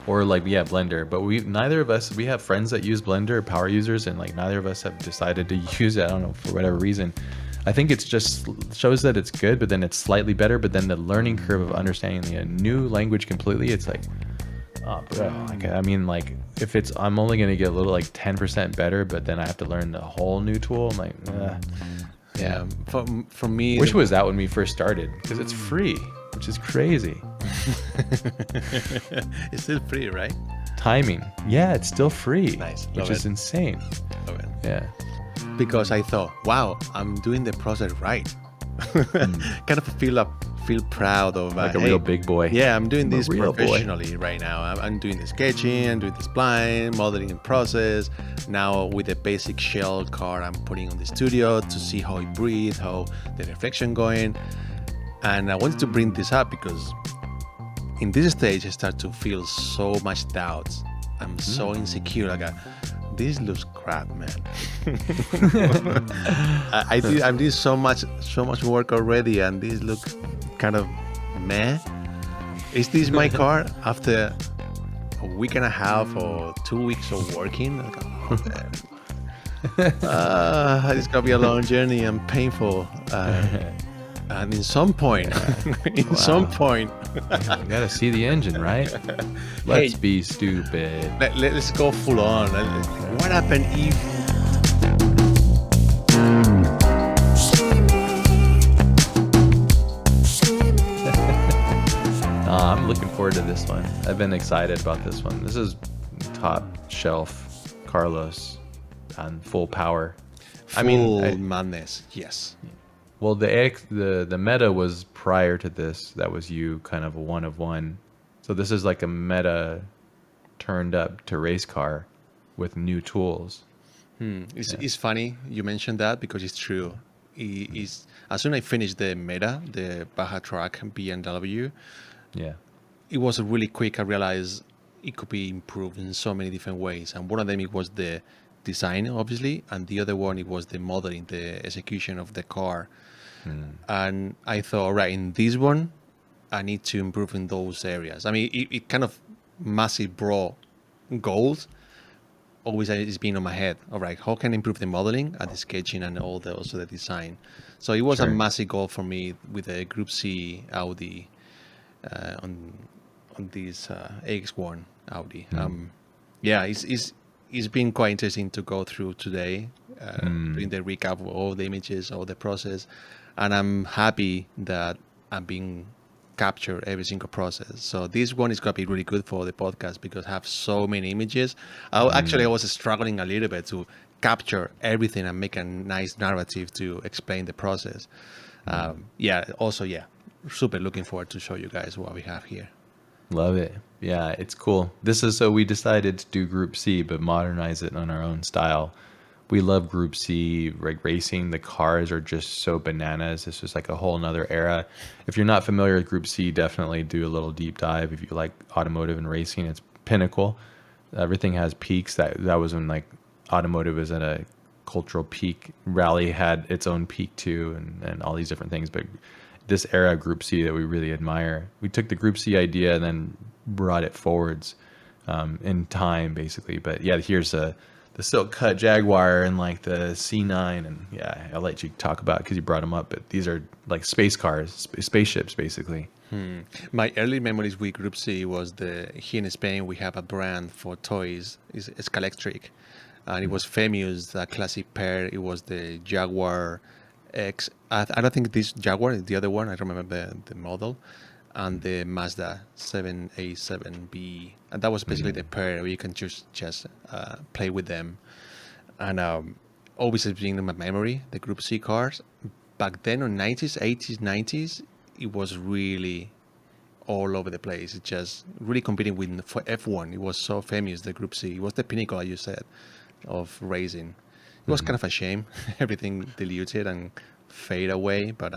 Or like, yeah, Blender. But neither of us, we have friends that use Blender, power users, and like neither of us have decided to use it. I don't know, for whatever reason. I think it's just shows that it's good, but then it's slightly better. But then the learning curve of understanding a new language completely, it's like, oh, bro. Like, I mean, like, if it's, I'm only going to get a little like 10% better, but then I have to learn the whole new tool. I'm like, yeah. For me, wish it was that when we first started, because it's free, which is crazy. It's still free, right? Timing. Yeah, it's still free. Nice. Which is insane. Love it. Yeah. Because I thought, wow, I'm doing the process right. Kind of feel proud of like a real big boy. Yeah, I'm doing this professionally right now. I'm doing the sketching, I'm doing the spline, modeling and process. Now with the basic shell car, I'm putting on the studio to see how it breathes, how the reflection going. And I wanted to bring this up because in this stage, I start to feel so much doubts. I'm so insecure. Like, this looks crap, man. I did so much work already, and this look kind of meh. Is this my car after a week and a half or 2 weeks of working? Like, oh, man. It's gonna be a long journey and painful. And in some point, some point, you gotta see the engine, right? Let's be stupid. Let's go full on. What happened if? I'm looking forward to this one. I've been excited about this one. This is top shelf Carlos on full power. Full madness. Yes. Well, the meta was prior to this. That was you kind of a one of one. So this is like a meta turned up to race car with new tools. It's funny you mentioned that because it's true. As soon as I finished the meta, the Baja Track BMW, it was really quick. I realized it could be improved in so many different ways. And one of them, it was the design, obviously. And the other one, it was the modeling, the execution of the car. And I thought, right, in this one, I need to improve in those areas. I mean, it kind of massive broad goals always is being on my head. All right, how can I improve the modeling and the sketching and also the design? So it was a massive goal for me with the Group C Audi on this AX1 Audi. Yeah, it's been quite interesting to go through today, doing the recap of all the images, all the process. And I'm happy that I'm being captured every single process. So this one is going to be really good for the podcast because I have so many images. Actually, I was struggling a little bit to capture everything and make a nice narrative to explain the process. Super looking forward to show you guys what we have here. Love it. Yeah, it's cool. This is so we decided to do Group C, but modernize it on our own style. We love Group C, like racing. The cars are just so bananas. This is like a whole nother era. If you're not familiar with Group C, definitely do a little deep dive. If you like automotive and racing, it's pinnacle. Everything has peaks. That was when like automotive was at a cultural peak. Rally had its own peak too, and all these different things. But this era of Group C that we really admire, we took the Group C idea and then brought it forwards in time, basically. But yeah, here's the silk cut Jaguar and like the C9, and yeah, I'll let you talk about it because you brought them up. But these are like space cars, spaceships, basically. My early memories with Group C was here in Spain we have a brand for toys, it's Scalectric, and it was famous. The classic pair, it was the Jaguar X. I don't think this Jaguar is the other one. I don't remember the model. And the Mazda 7A7B, and that was basically the pair where you can just play with them. And always has been in my memory, the Group C cars. Back then, on 90s, 80s, 90s, it was really all over the place. It just really competing with for F1. It was so famous, the Group C. It was the pinnacle, as you said, of racing. It was kind of a shame. Everything diluted and fade away, but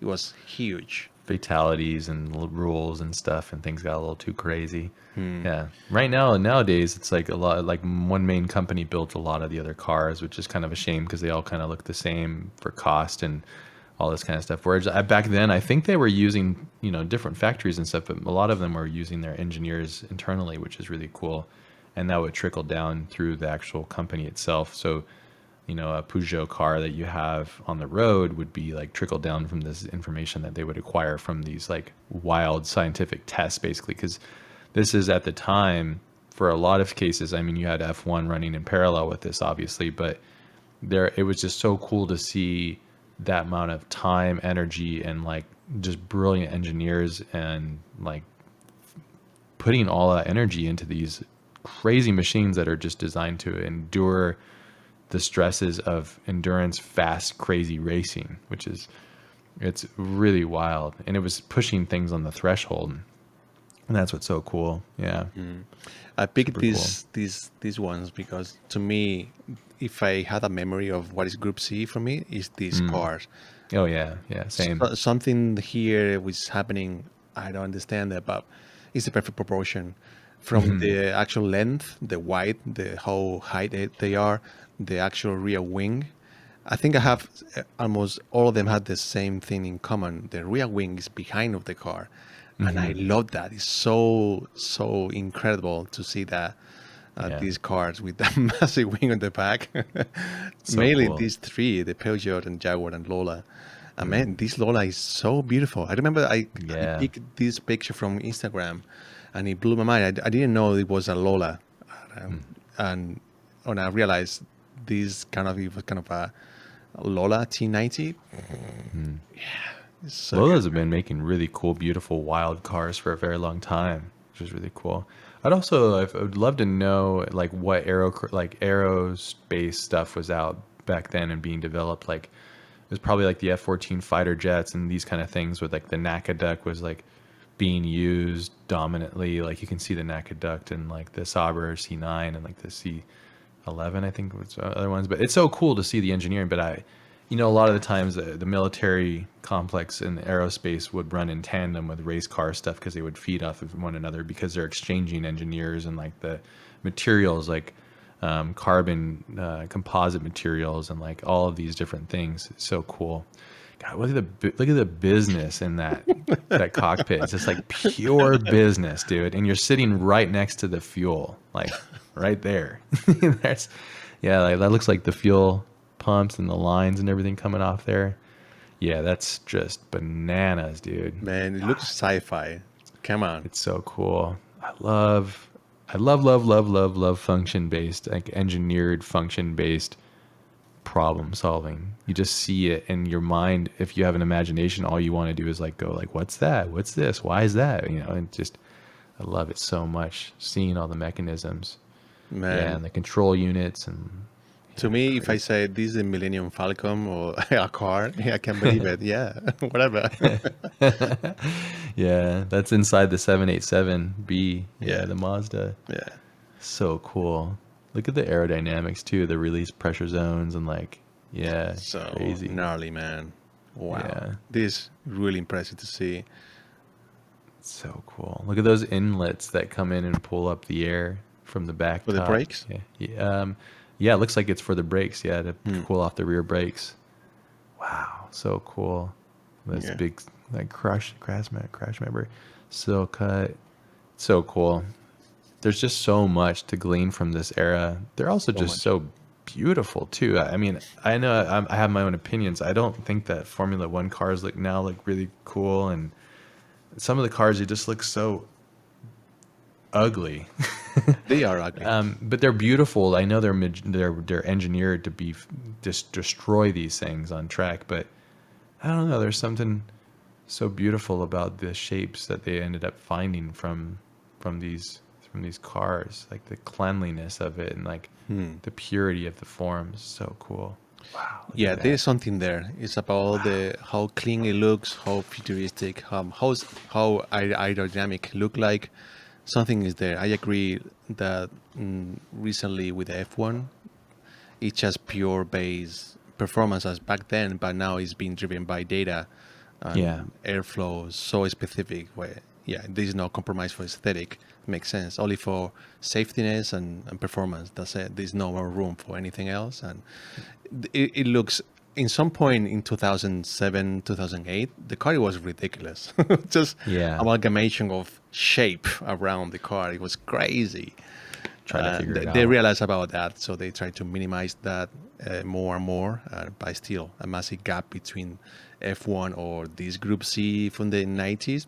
it was huge. Fatalities and rules and stuff, and things got a little too crazy. Yeah, right now nowadays it's like a lot, like one main company built a lot of the other cars, which is kind of a shame because they all kind of look the same for cost and all this kind of stuff. Whereas back then, I think they were using, different factories and stuff, but a lot of them were using their engineers internally, which is really cool. And that would trickle down through the actual company itself. So, a Peugeot car that you have on the road would be like trickle down from this information that they would acquire from these like wild scientific tests, basically. Because this is at the time, for a lot of cases, I mean, you had F1 running in parallel with this, obviously, but it was just so cool to see that amount of time, energy, and like just brilliant engineers and like putting all that energy into these crazy machines that are just designed to endure the stresses of endurance, fast, crazy racing, it's really wild. And it was pushing things on the threshold. And that's what's so cool. Yeah. I picked Super these ones because to me, if I had a memory of what is Group C for me, is these cars. Oh yeah, same. Something here was happening. I don't understand that, but it's the perfect proportion from the actual length, the width, the how high they are, the actual rear wing. I think I have almost all of them had the same thing in common. The rear wing is behind of the car. And I love that. It's so incredible to see that these cars with that massive wing on the back. So Mainly cool. these three, the Peugeot and Jaguar and Lola. And man, this Lola is so beautiful. I remember I picked this picture from Instagram and it blew my mind. I didn't know it was a Lola. And when I realized it was kind of a Lola T90. Yeah. So Lolas have been making really cool, beautiful, wild cars for a very long time, which is really cool. I would love to know like what aerospace stuff was out back then and being developed. Like it was probably like the F-14 fighter jets and these kind of things with like the NACA duct was like being used dominantly. Like you can see the NACA duct and like the Sauber C9 and like the C11, I think was other ones. But it's so cool to see the engineering. But a lot of the times the military complex and the aerospace would run in tandem with race car stuff because they would feed off of one another because they're exchanging engineers and like the materials like carbon composite materials and like all of these different things. It's so cool. God, look at the business in that cockpit. It's just like pure business, dude. And you're sitting right next to the fuel, like right there. Like that looks like the fuel pumps and the lines and everything coming off there. Yeah, that's just bananas, dude. man, it looks sci-fi. Come on. It's so cool. I love, love function-based, like engineered function-based problem solving. You just see it in your mind. If you have an imagination, all you want to do is like go like, what's that? What's this? Why is that? And I love it so much. Seeing all the mechanisms, Man. and the control units and. To me, if I say this is a Millennium Falcon or a car, I can't believe it. Yeah, whatever. Yeah, that's inside the 787B. Yeah, the Mazda. Yeah. So cool. Look at the aerodynamics too, the release pressure zones and like, So crazy. gnarly, man. Wow. Yeah. This really impressive to see. So cool. Look at those inlets that come in and pull up the air from the back. For the brakes? Yeah, it looks like it's for the brakes. Yeah, to cool off the rear brakes. Wow, so cool. This big like crash member, so cut, so cool. There's just so much to glean from this era. They're also so beautiful too. I mean, I know I have my own opinions. I don't think that Formula One cars look really cool, and some of the cars just look so ugly. They are ugly, but they're beautiful. I know they're engineered to be just destroy these things on track, but I don't know. There's something so beautiful about the shapes that they ended up finding from these cars, like the cleanliness of it and like the purity of the forms. So cool. Wow. Yeah, there's something there. It's about how clean it looks, how futuristic, how aerodynamic look like. Something is there. I agree that recently with the F1, it's just pure base performance as back then, but now it's being driven by data and airflow so specific where, there is no compromise for aesthetic. Makes sense. Only for safetiness and performance. That's it. There's no more room for anything else. And it looks in some point in 2007, 2008, the car was ridiculous. Just amalgamation of shape around the car. It was crazy. Try to figure it out. They realized about that, so they tried to minimize that more and more. But still, a massive gap between F1 or this Group C from the 90s.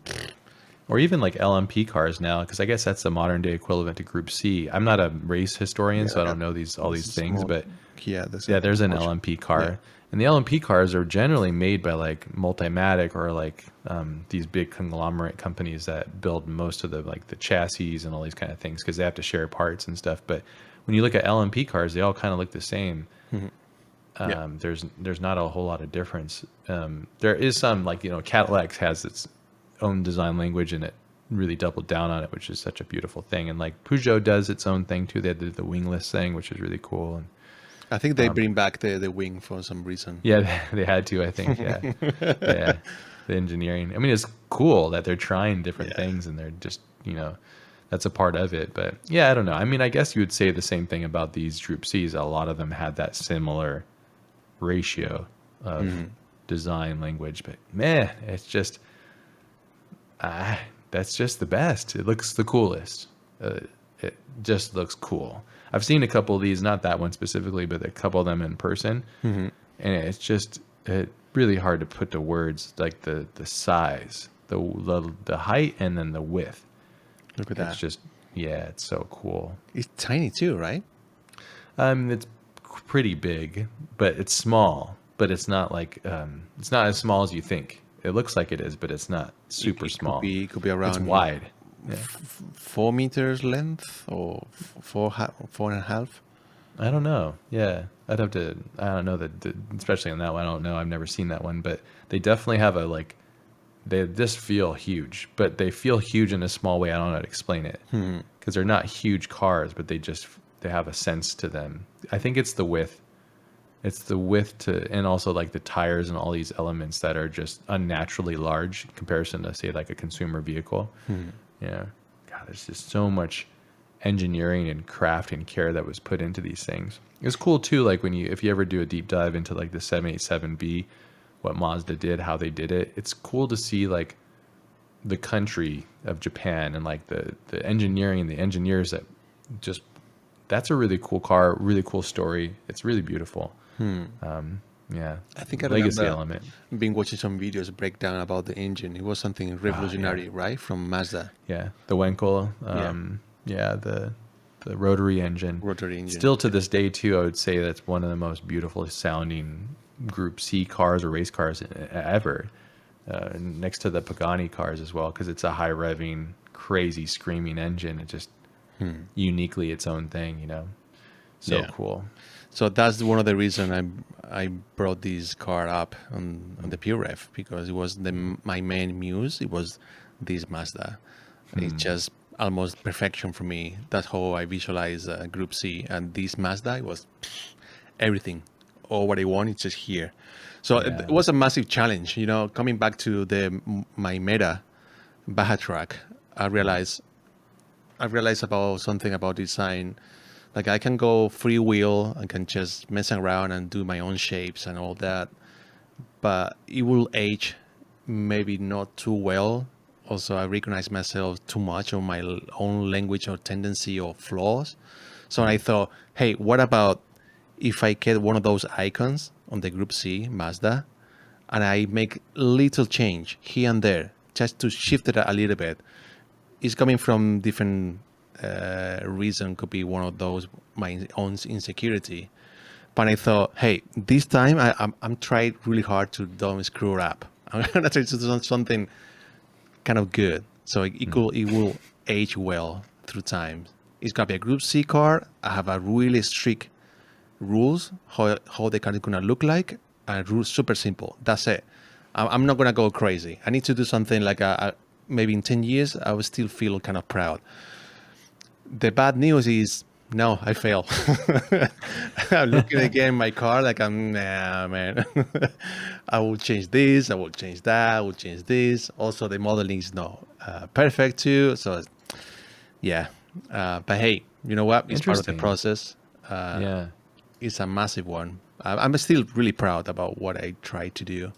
Or even like LMP cars now, because I guess that's the modern day equivalent to Group C. I'm not a race historian, so I don't know all these things, but there's an LMP car. Yeah. And the LMP cars are generally made by like Multimatic or like these big conglomerate companies that build most of the like the chassis and all these kind of things because they have to share parts and stuff. But when you look at LMP cars, they all kind of look the same. Mm-hmm. There's not a whole lot of difference. There is some like, Cadillac has its own design language and it really doubled down on it, which is such a beautiful thing. And like Peugeot does its own thing too. They did the wingless thing, which is really cool. And I think they bring back the wing for some reason. Yeah, they had to, I think. Yeah. Yeah. The engineering. I mean, it's cool that they're trying different things and they're just, that's a part of it. But yeah, I don't know. I mean, I guess you would say the same thing about these Group Cs. A lot of them had that similar ratio of design language. But man, it's just, that's just the best. It looks the coolest. It just looks cool. I've seen a couple of these, not that one specifically, but a couple of them in person. Mm-hmm. And it's really hard to put to words, like the size, the height, and then the width. Look at that. It's just, it's so cool. It's tiny too, right? It's pretty big, but it's small. But it's not like, it's not as small as you think. It looks like it is, but it's not super small. It could be around. It's wide. Yeah. 4 meters length or 4.5. I don't know. Yeah, I don't know especially on that one. I don't know. I've never seen that one, but they definitely have they just feel huge, but they feel huge in a small way. I don't know how to explain it because they're not huge cars, but they have a sense to them. I think it's the width. It's the width and also like the tires and all these elements that are just unnaturally large in comparison to say like a consumer vehicle. Yeah. God, there's just so much engineering and craft and care that was put into these things. It's cool too, like if you ever do a deep dive into like the 787B, what Mazda did, how they did it. It's cool to see like the country of Japan and like the engineering, the engineers that's a really cool car, really cool story. It's really beautiful. Yeah, I think I legacy element. Been watching some videos breakdown about the engine. It was something revolutionary, right, from Mazda. Yeah, the Wankel. The rotary engine. Still to this day too, I would say that's one of the most beautiful sounding Group C cars or race cars ever. Next to the Pagani cars as well, because it's a high revving, crazy screaming engine. It just uniquely its own thing, So cool. So that's one of the reasons I brought this car up on the PureRef, because it was my main muse. It was this Mazda. It's just almost perfection for me. That's how I visualize Group C. And this Mazda, it was everything. All what I want, it's just here. So it was a massive challenge. Coming back to my Meta Baja track, I realized about something about design. Like I can go freewheel, I can just mess around and do my own shapes and all that, but it will age maybe not too well. Also, I recognize myself too much on my own language or tendency or flaws. So I thought, hey, what about if I get one of those icons on the Group C Mazda and I make little change here and there just to shift it a little bit? It's coming from different reason, could be one of those my own insecurity, but I thought, hey, this time I'm trying really hard to don't screw it up. I'm gonna try to do something kind of good, so it will age well through time. It's gonna be a Group C car. I have a really strict rules how the car is gonna look like, and rules super simple. That's it. I'm not gonna go crazy. I need to do something like maybe in 10 years I will still feel kind of proud. The bad news is, no, I fail. I'm looking again at my car like nah, man. I will change this, I will change that, I will change this. Also, the modeling is not perfect too. So, yeah. But hey, you know what? It's part of the process. It's a massive one. I'm still really proud about what I tried to do,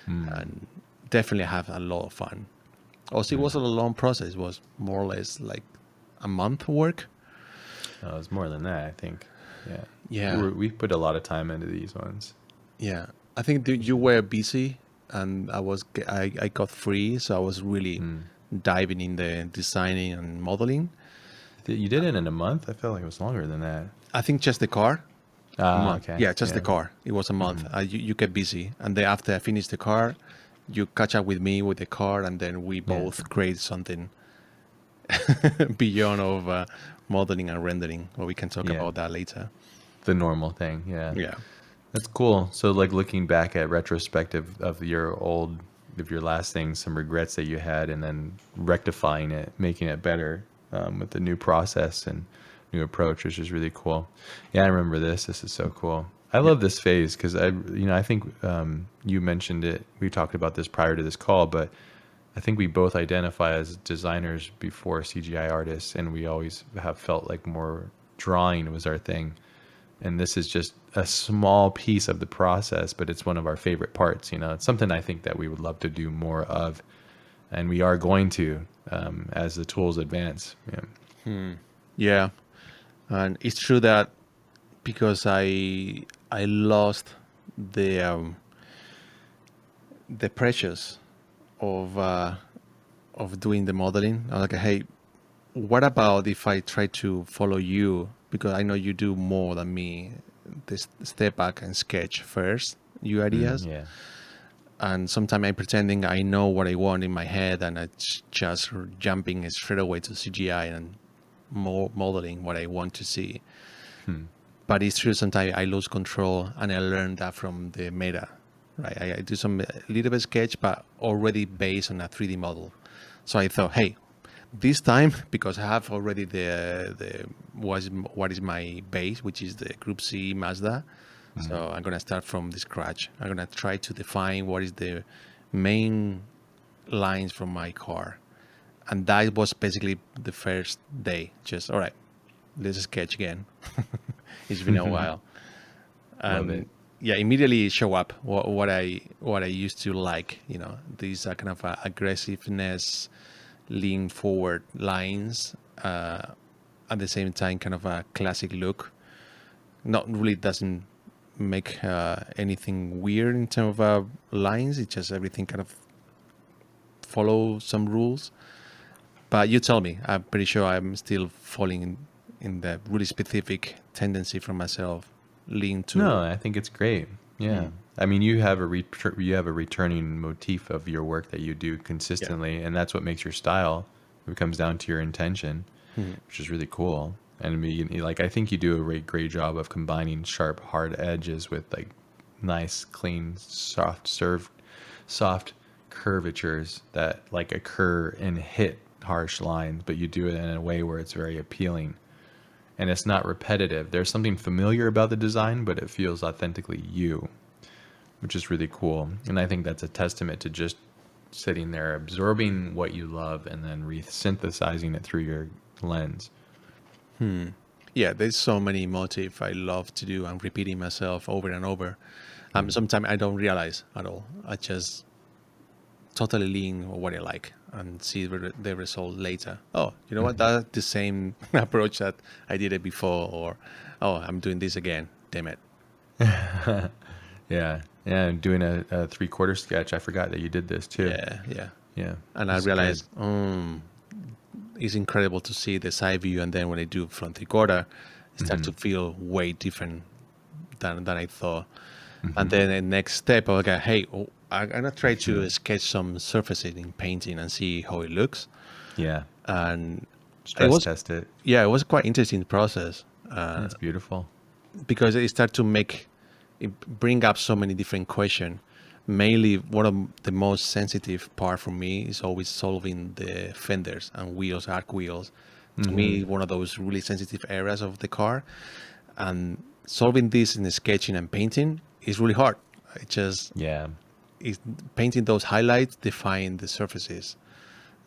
and definitely have a lot of fun. Also, it was a long process. It was more or less like a month work. Oh, it's more than that, I think. Yeah. Yeah. We put a lot of time into these ones. Yeah. I think you were busy, and I got free, so I was really diving in the designing and modeling. You did it in a month? I felt like it was longer than that. I think just the car. A Ah, month. okay. Yeah, just the car. It was a month. You get busy, and then after I finished the car, you catch up with me with the car, and then we both create something beyond of modeling and rendering. Or we can talk about that later. The normal thing, yeah. Yeah. That's cool. So like looking back at retrospective of your last thing, some regrets that you had, and then rectifying it, making it better with the new process and new approach, which is really cool. Yeah, I remember this. This is so cool. I love this phase because I think you mentioned it. We talked about this prior to this call, but I think we both identify as designers before CGI artists, and we always have felt like more drawing was our thing. And this is just a small piece of the process, but it's one of our favorite parts. It's something I think that we would love to do more of, and we are going to as the tools advance. Yeah, and it's true that because I lost the pressures of doing the modeling. I was like, hey, what about if I try to follow you? Because I know you do more than me. This step back and sketch first your ideas. Yeah. And sometimes I'm pretending I know what I want in my head, and it's just jumping straight away to CGI and modeling what I want to see. But it's true, sometimes I lose control, and I learned that from the meta. Right, I do some little bit sketch, but already based on a 3D model. So I thought, hey, this time, because I have already the what is my base, which is the Group C Mazda. So I'm gonna start from the scratch. I'm gonna try to define what is the main lines from my car, and that was basically the first day. Just all right, let's sketch again. It's been a while, Love and it. yeah, immediately show up what I used to like. These kind of aggressiveness, lean forward lines, at the same time kind of a classic look. Not really doesn't make anything weird in terms of lines. It's just everything kind of follow some rules. But you tell me, I'm pretty sure I'm still falling in the really specific tendency from myself, lean to. No, I think it's great. Yeah. I mean, you have a returning motif of your work that you do consistently, and that's what makes your style. It comes down to your intention, which is really cool. And I mean, I think you do a great job of combining sharp, hard edges with like nice, clean, soft curvatures that like occur and hit harsh lines, but you do it in a way where it's very appealing. And it's not repetitive. There's something familiar about the design, but it feels authentically you, which is really cool. And I think that's a testament to just sitting there, absorbing what you love, and then re-synthesizing it through your lens. Yeah, there's so many motifs I love to do. I'm repeating myself over and over. Sometimes I don't realize at all. I just totally lean on what I like and see the result later. Oh, you know what? That's the same approach that I did it before, or oh, I'm doing this again. Damn it. Yeah. I'm doing a 3/4 sketch. I forgot that you did this too. Yeah. And I realized, it's incredible to see the side view, and then when I do front 3/4, it starts to feel way different than I thought. And then the next step, I got, hey, I'm gonna try to sketch some surfaces in painting and see how it looks. Yeah. And Test it. Yeah, it was quite interesting process. That's beautiful. Because it started to bring up so many different questions. Mainly, one of the most sensitive part for me is always solving the fenders and wheels, arc wheels. To me, one of those really sensitive areas of the car, and solving this in the sketching and painting is really hard. It just is painting those highlights, define the surfaces.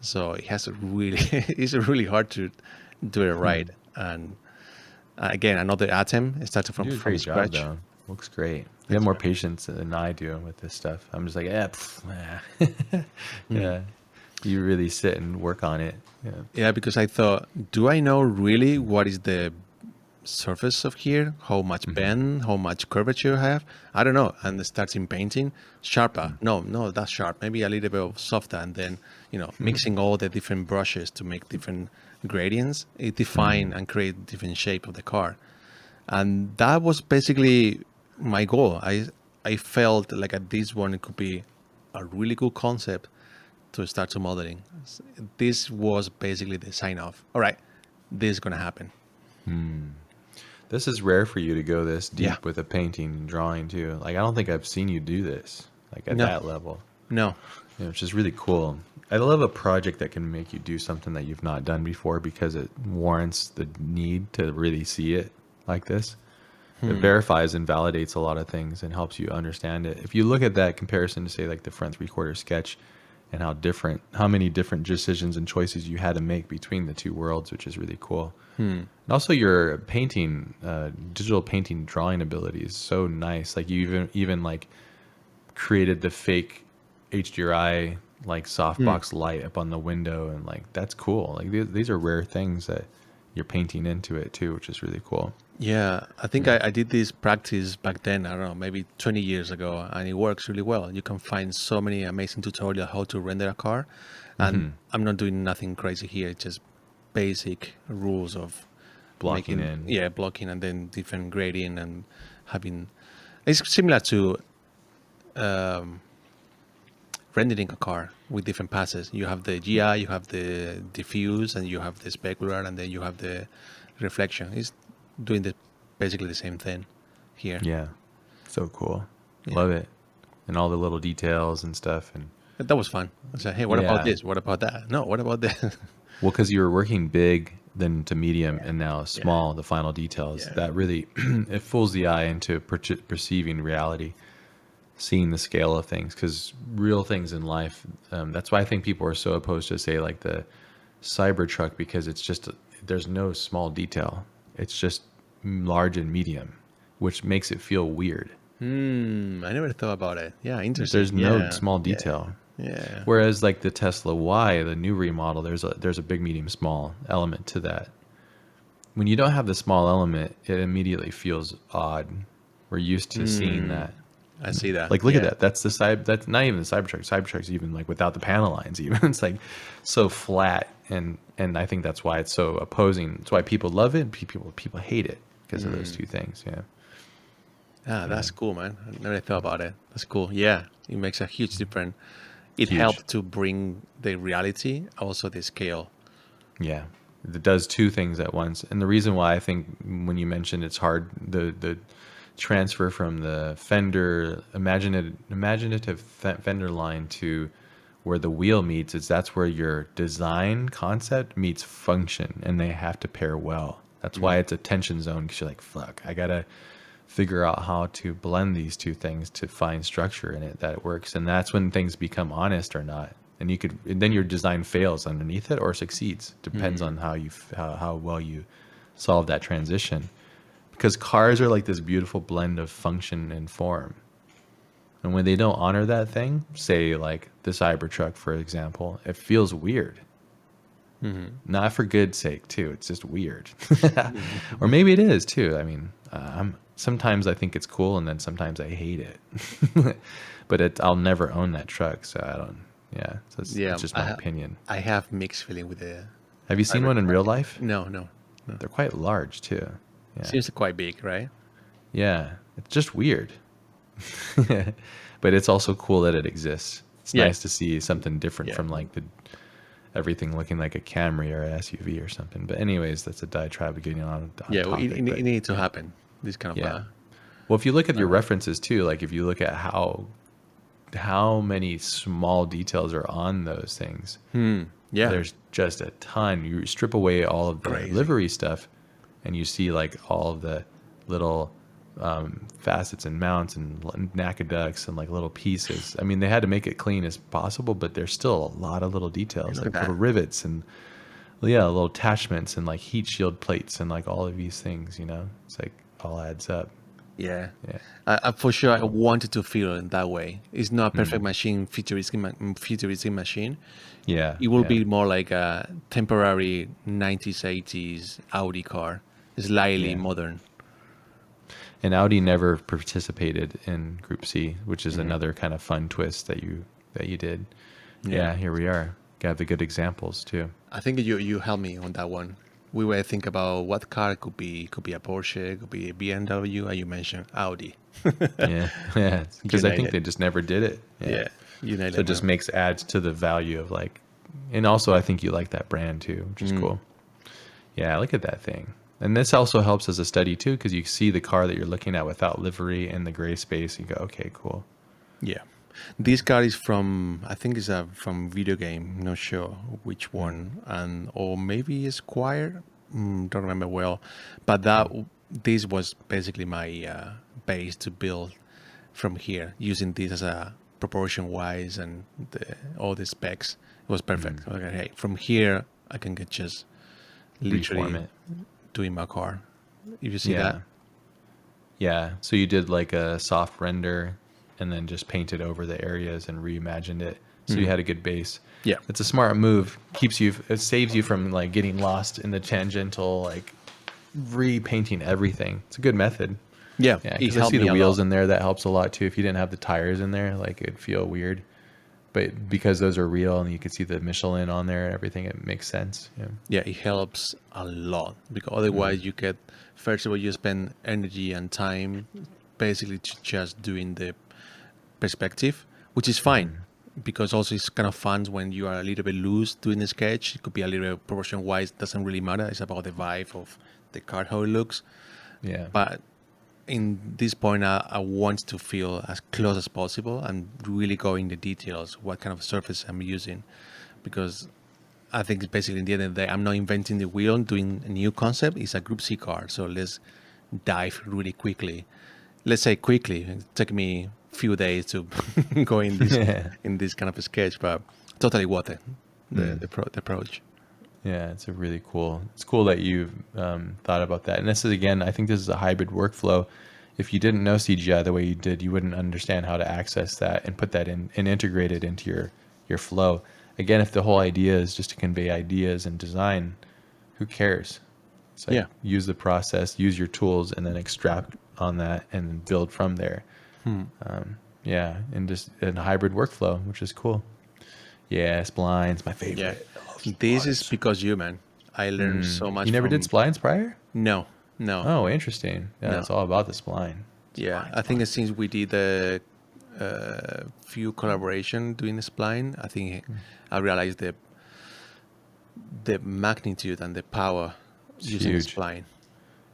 So it has it's really hard to do it right. And again, another attempt. It started from scratch. Looks great. You have more patience than I do with this stuff. I'm just like, Hmm. yeah. You really sit and work on it. Yeah. Yeah, because I thought, do I know really what is the surface of here? How much bend? How much curvature I have? I don't know. And it starts in painting, sharper. No, that's sharp. Maybe a little bit of softer, and then mixing all the different brushes to make different gradients. It define and create different shape of the car, and that was basically my goal. I felt like at this one it could be a really good concept to start to modeling. This was basically the sign off. All right, this is gonna happen. This is rare for you to go this Yeah. deep with a painting and drawing too. Like I don't think I've seen you do this like at No. that level. No. Yeah, which is really cool. I love a project that can make you do something that you've not done before because it warrants the need to really see it like this. It verifies and validates a lot of things and helps you understand it. If you look at that comparison to say like the front 3/4 sketch and how many different decisions and choices you had to make between the two worlds, which is really cool. And also your painting, digital painting drawing ability is so nice. Like you even like created the fake HDRI like softbox light up on the window, and like that's cool. Like these are rare things that you're painting into it too, which is really cool. Yeah, I think I did this practice back then, I don't know, maybe 20 years ago, and it works really well. You can find so many amazing tutorials how to render a car, and I'm not doing nothing crazy here. It's just basic rules of Blocking making, in. yeah, blocking and then different grading and having. It's similar to rendering a car with different passes. You have the GI, you have the diffuse, and you have the specular, and then you have the reflection. It's doing basically the same thing here. Yeah, so cool. Yeah. Love it, and all the little details and stuff. And That was fun. I said, hey, what about this? What about that? No, what about this? well, because you were working big, then to medium, and now small. The final details that really it fools the eye into perceiving reality, seeing the scale of things. Because real things in life, that's why I think people are so opposed to say like the Cybertruck, because it's just there's no small detail. It's just large and medium, which makes it feel weird. I never thought about it. Yeah, interesting. There's no small detail. Yeah. Whereas like the Tesla Y, the new remodel, there's a big, medium, small element to that. When you don't have the small element, it immediately feels odd. We're used to seeing that. I see that. Like, look at that. That's that's not even the Cybertruck. Cybertruck's even like without the panel lines. Even it's like so flat, and I think that's why it's so opposing. It's why people love it. People hate it because of those two things. Yeah. Ah, that's cool, man. I never thought about it. That's cool. Yeah, it makes a huge difference. It helped to bring the reality, also the scale. Yeah, it does two things at once. And the reason why I think when you mentioned it's hard, the transfer from the fender imaginative fender line to where the wheel meets is that's where your design concept meets function, and they have to pair well. That's why it's a tension zone, because you're like, fuck, I gotta figure out how to blend these two things to find structure in it that it works. And that's when things become honest or not. And then your design fails underneath it or succeeds. Depends on how well you solve that transition. Because cars are like this beautiful blend of function and form. And when they don't honor that thing, say like the Cybertruck, for example, it feels weird. Not for good sake too. It's just weird. Or maybe it is too. I mean, sometimes I think it's cool, and then sometimes I hate it. But I'll never own that truck, so I don't. Yeah, so it's just my opinion. I have mixed feeling with the. Have you seen one in real life? No. They're quite large too. Yeah. Seems quite big, right? Yeah, it's just weird. But it's also cool that it exists. It's nice to see something different from like everything looking like a Camry or an SUV or something. But anyways, that's a diatribe getting on topic, it needs to happen. This kind of well, if you look at your references too, like if you look at how many small details are on those things, there's just a ton. You strip away all of the livery stuff, and you see like all of the little facets and mounts and nacoducts and like little pieces. I mean, they had to make it clean as possible, but there's still a lot of little details, like little rivets and little attachments and like heat shield plates and like all of these things. It's like all adds up. Yeah. Yeah. For sure, I wanted to feel in that way. It's not a perfect machine, futuristic machine. Yeah. It will Yeah. be more like a temporary 90s, 80s Audi car, slightly Yeah. modern. And Audi never participated in Group C, which is another kind of fun twist that you did. Yeah. Yeah, here we are. Got the good examples too. I think you helped me on that one. We were thinking about what car it could be. It could be a Porsche, could be a BMW, and you mentioned Audi. Yeah, yeah, You because I nailed think it. they just never did it. Yeah, Yeah, you nailed so it, it just man. makes adds to the value of like, and also I think you like that brand too, which is cool. Yeah, look at that thing. And this also helps as a study too, because you see the car that you're looking at without livery in the gray space. You go, okay, cool. Yeah. This car is from, I think it's from video game, not sure which one, and or maybe Squire, don't remember well, but this was basically my base to build from here, using this as a proportion wise and all the specs. It was perfect. Okay, hey, from here I can get just Reform literally it. doing my car. If you see that, Yeah, yeah. So you did like a soft render, and then just painted over the areas and reimagined it. So you had a good base. yeah. It's a smart move. It saves you from like getting lost in the tangential, like repainting everything. It's a good method. Yeah, Yeah, it because I helped see me the a wheels lot. in there. That helps a lot too. If you didn't have the tires in there, like it'd feel weird. But because those are real and you can see the Michelin on there and everything, it makes sense. Yeah. Yeah, it helps a lot because otherwise you get, first of all, you spend energy and time basically just doing the perspective, which is fine because also it's kind of fun when you are a little bit loose doing the sketch. It could be a little bit proportion wise, doesn't really matter. It's about the vibe of the card, how it looks. Yeah. But in this point, I want to feel as close as possible and really go in the details, what kind of surface I'm using, because I think it's basically in the end of the day, I'm not inventing the wheel, doing a new concept. It's a Group C car, so let's dive really quickly. Let's say quickly. It took me a few days to go Yeah. in this kind of a sketch, but totally worth it. The approach. Yeah, it's a really cool. It's cool that you've thought about that. And this is again, I think this is a hybrid workflow. If you didn't know CGI the way you did, you wouldn't understand how to access that and put that in and integrate it into your flow. Again, if the whole idea is just to convey ideas and design, who cares? It's like Yeah. use the process, use your tools, and then extract on that and build from there. Yeah, and just in a hybrid workflow, which is cool. Yeah, splines, my Yeah. favorite. I love This is splines. because you, man. I learned so much You never did from. splines prior? No, no, Oh, interesting. Yeah, no. it's all about the spline. Yeah, Spline, I think spline. that since we did a few collaboration doing the spline, I think I realized the magnitude and the power It's using the huge. spline.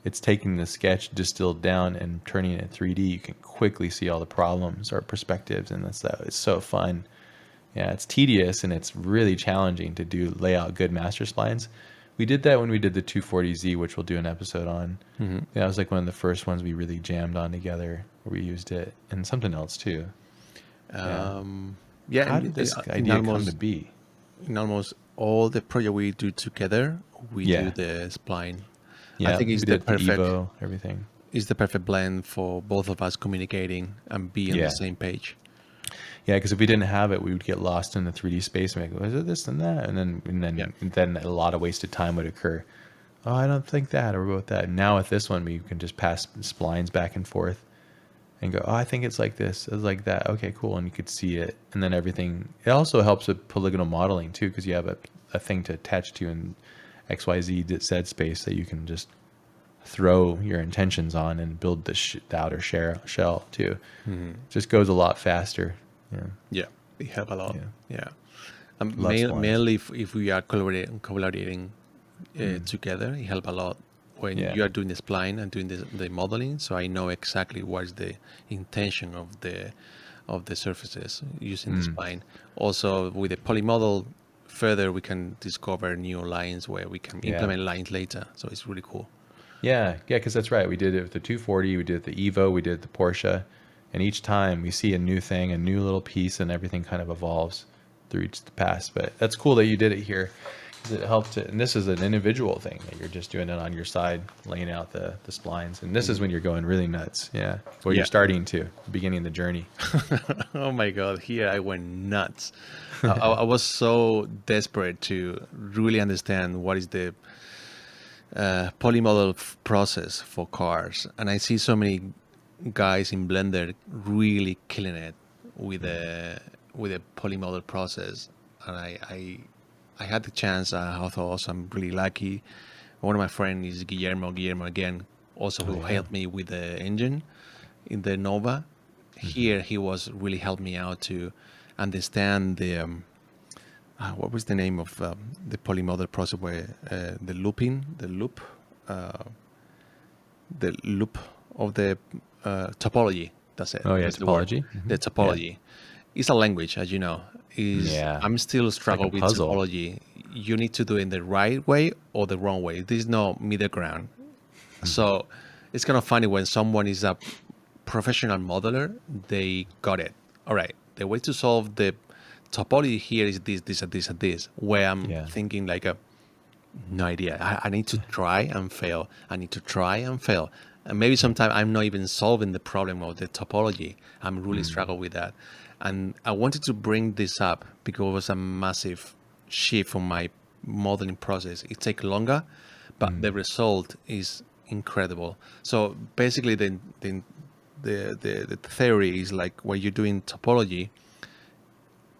It's taking the sketch distilled down and turning it 3D. You can quickly see all the problems or perspectives, and it's so fun. Yeah, it's tedious and it's really challenging to lay out good master splines. We did that when we did the 240Z, which we'll do an episode on. Yeah, that was like one of the first ones we really jammed on together. Where we used it and something else too. Yeah. Yeah, How did this idea come to be? in almost all the project we do together, we do Yeah. the spline. I Yeah, think we did the Evo, everything. it's the perfect blend for both of us communicating and be on the Yeah. same page. Yeah, because if we didn't have it, we would get lost in the 3D space and like, was it this and that? Yeah. And then a lot of wasted time would occur. Oh, I don't think that, or about that. Now with this one, we can just pass splines back and forth and go, oh, I think it's like this, it's like that. Okay, cool. And you could see it. And then everything, it also helps with polygonal modeling too, because you have a thing to attach to in XYZ Z space that you can just throw your intentions on and build the outer shell too. Just goes a lot faster. Yeah. Yeah, it help a lot. Yeah. Yeah, Love splines. mainly if we are collaborating together, it help a lot when Yeah. you are doing the spline and doing the modeling. So I know exactly what is the intention of the surfaces using the spline. Also, with the polymodel, further we can discover new lines where we can Yeah. implement lines later. So it's really cool. Yeah, because that's right. We did it with the 240, we did it with the Evo, we did it with the Porsche, and each time we see a new thing, a new little piece, and everything kind of evolves through each pass. But that's cool that you did it here. It helped to, and this is an individual thing that you're just doing it on your side, laying out the splines. And this is when you're going really nuts. Yeah. Well, you're starting to, beginning the journey. Oh my God, here I went nuts. I was so desperate to really understand what is the polymodel process for cars. And I see so many guys in Blender really killing it with the polymodel process. And I had the chance. I thought also I'm really lucky. One of my friends is Guillermo. Guillermo again also who helped me with the engine in the Nova. Here he was really helped me out to understand the what was the name of the polymodel process where the loop of the topology. That's it. Oh yeah, That's the word. topology. The topology. It's a language, as you know. I'm still struggle with puzzle. topology. You need to do it in the right way or the wrong way. There's no middle ground. So it's kind of funny when someone is a professional modeler, they got it. All right, the way to solve the topology here is this, and this, and this. Where I'm thinking like no idea. I need to try and fail. I need to try and fail. And maybe sometimes I'm not even solving the problem of the topology. I'm really struggle with that. And I wanted to bring this up because it was a massive shift from my modeling process. It takes longer, but the result is incredible. So basically the theory is like when you're doing topology,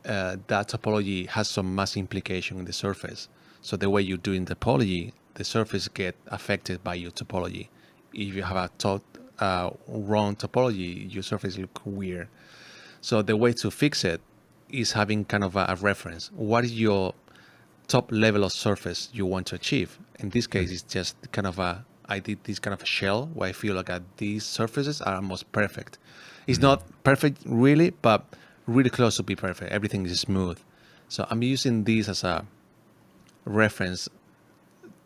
that topology has some mass implication in the surface. So the way you're doing topology, the surface get affected by your topology. If you have a wrong topology, your surface look weird. So the way to fix it is having kind of a reference. What is your top level of surface you want to achieve? In this case, it's just kind of I did this kind of a shell where I feel like these surfaces are almost perfect. It's not perfect really, but really close to be perfect. Everything is smooth. So I'm using this as a reference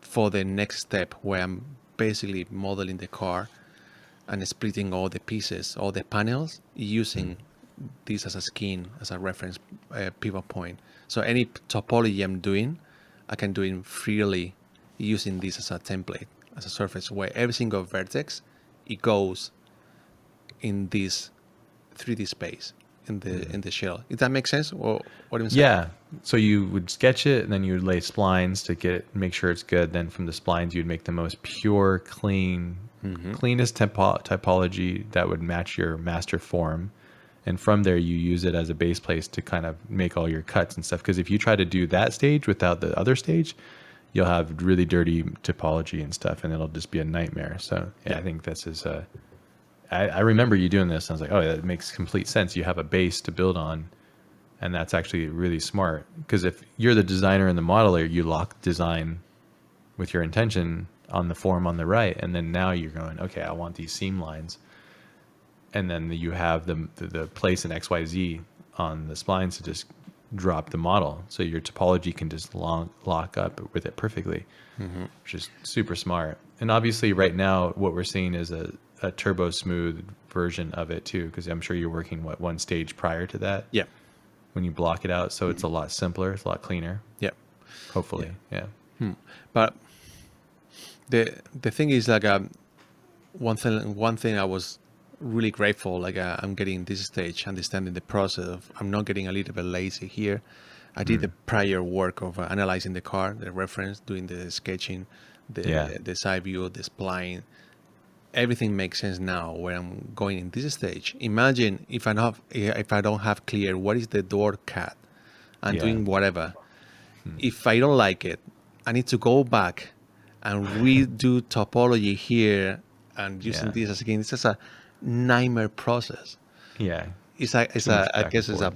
for the next step where I'm basically modeling the car and splitting all the pieces, all the panels, using this as a skin, as a reference pivot point. So any topology I'm doing, I can do it freely using this as a template, as a surface where every single vertex, it goes in this 3D space in the shell. If that makes sense, or what do you say? Yeah. So you would sketch it, and then you would lay splines to make sure it's good. Then from the splines, you'd make the most pure, cleanest typology that would match your master form. And from there, you use it as a base place to kind of make all your cuts and stuff. Because if you try to do that stage without the other stage, you'll have really dirty topology and stuff, and it'll just be a nightmare. So I think this is I remember you doing this. And I was like, oh, that makes complete sense. You have a base to build on, and that's actually really smart. Because if you're the designer and the modeler, you lock design with your intention on the form on the right, and then now you're going, okay, I want these seam lines. And then you have the place in XYZ on the splines to just drop the model. So your topology can just lock up with it perfectly, which is super smart. And obviously right now what we're seeing is a turbo smooth version of it too, because I'm sure you're working, one stage prior to that? Yeah. When you block it out. So it's a lot simpler. It's a lot cleaner. Yeah. Hopefully. Yeah. But the thing is like one thing I was really grateful, like I'm getting this stage, understanding the process of, I'm not getting a little bit lazy here. I did the prior work of analyzing the car, the reference, doing the sketching, the side view, the spline. Everything makes sense now where I'm going in this stage. Imagine if I don't have clear what is the door cut and doing whatever. If I don't like it, I need to go back and redo topology here and using this as again. It's just a nightmare process. Yeah. I guess it's a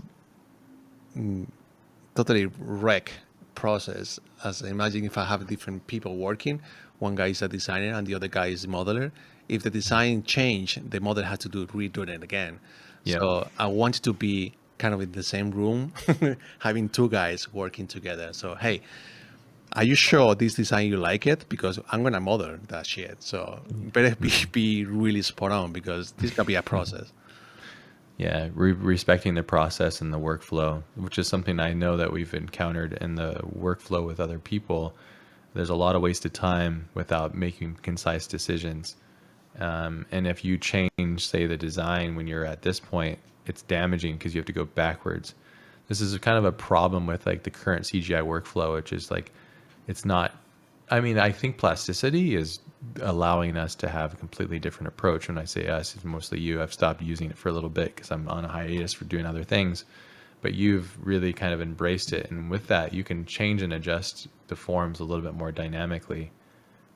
totally wreck process. As imagine if I have different people working, one guy is a designer and the other guy is a modeler. If the design changed, the model had to redo it again. Yep. So I wanted to be kind of in the same room, having two guys working together. So hey, are you sure this design you like it? Because I'm gonna model that shit. So better be really spot on because this gonna be a process. Yeah, respecting the process and the workflow, which is something I know that we've encountered in the workflow with other people. There's a lot of wasted time without making concise decisions. And if you change, say, the design when you're at this point, it's damaging because you have to go backwards. This is kind of a problem with like the current CGI workflow, which is like, it's not, I mean, I think plasticity is allowing us to have a completely different approach. When I say us, it's mostly you. I've stopped using it for a little bit because I'm on a hiatus for doing other things, but you've really kind of embraced it. And with that, you can change and adjust the forms a little bit more dynamically.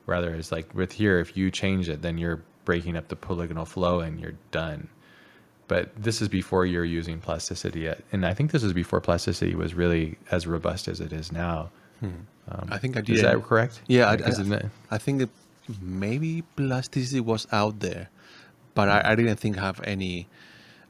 Rather, it's like with here, if you change it, then you're breaking up the polygonal flow and you're done. But this is before you're using plasticity yet. And I think this is before plasticity was really as robust as it is now. I think I did. Is that correct? Yeah, I I think maybe plasticity was out there, but I didn't think have any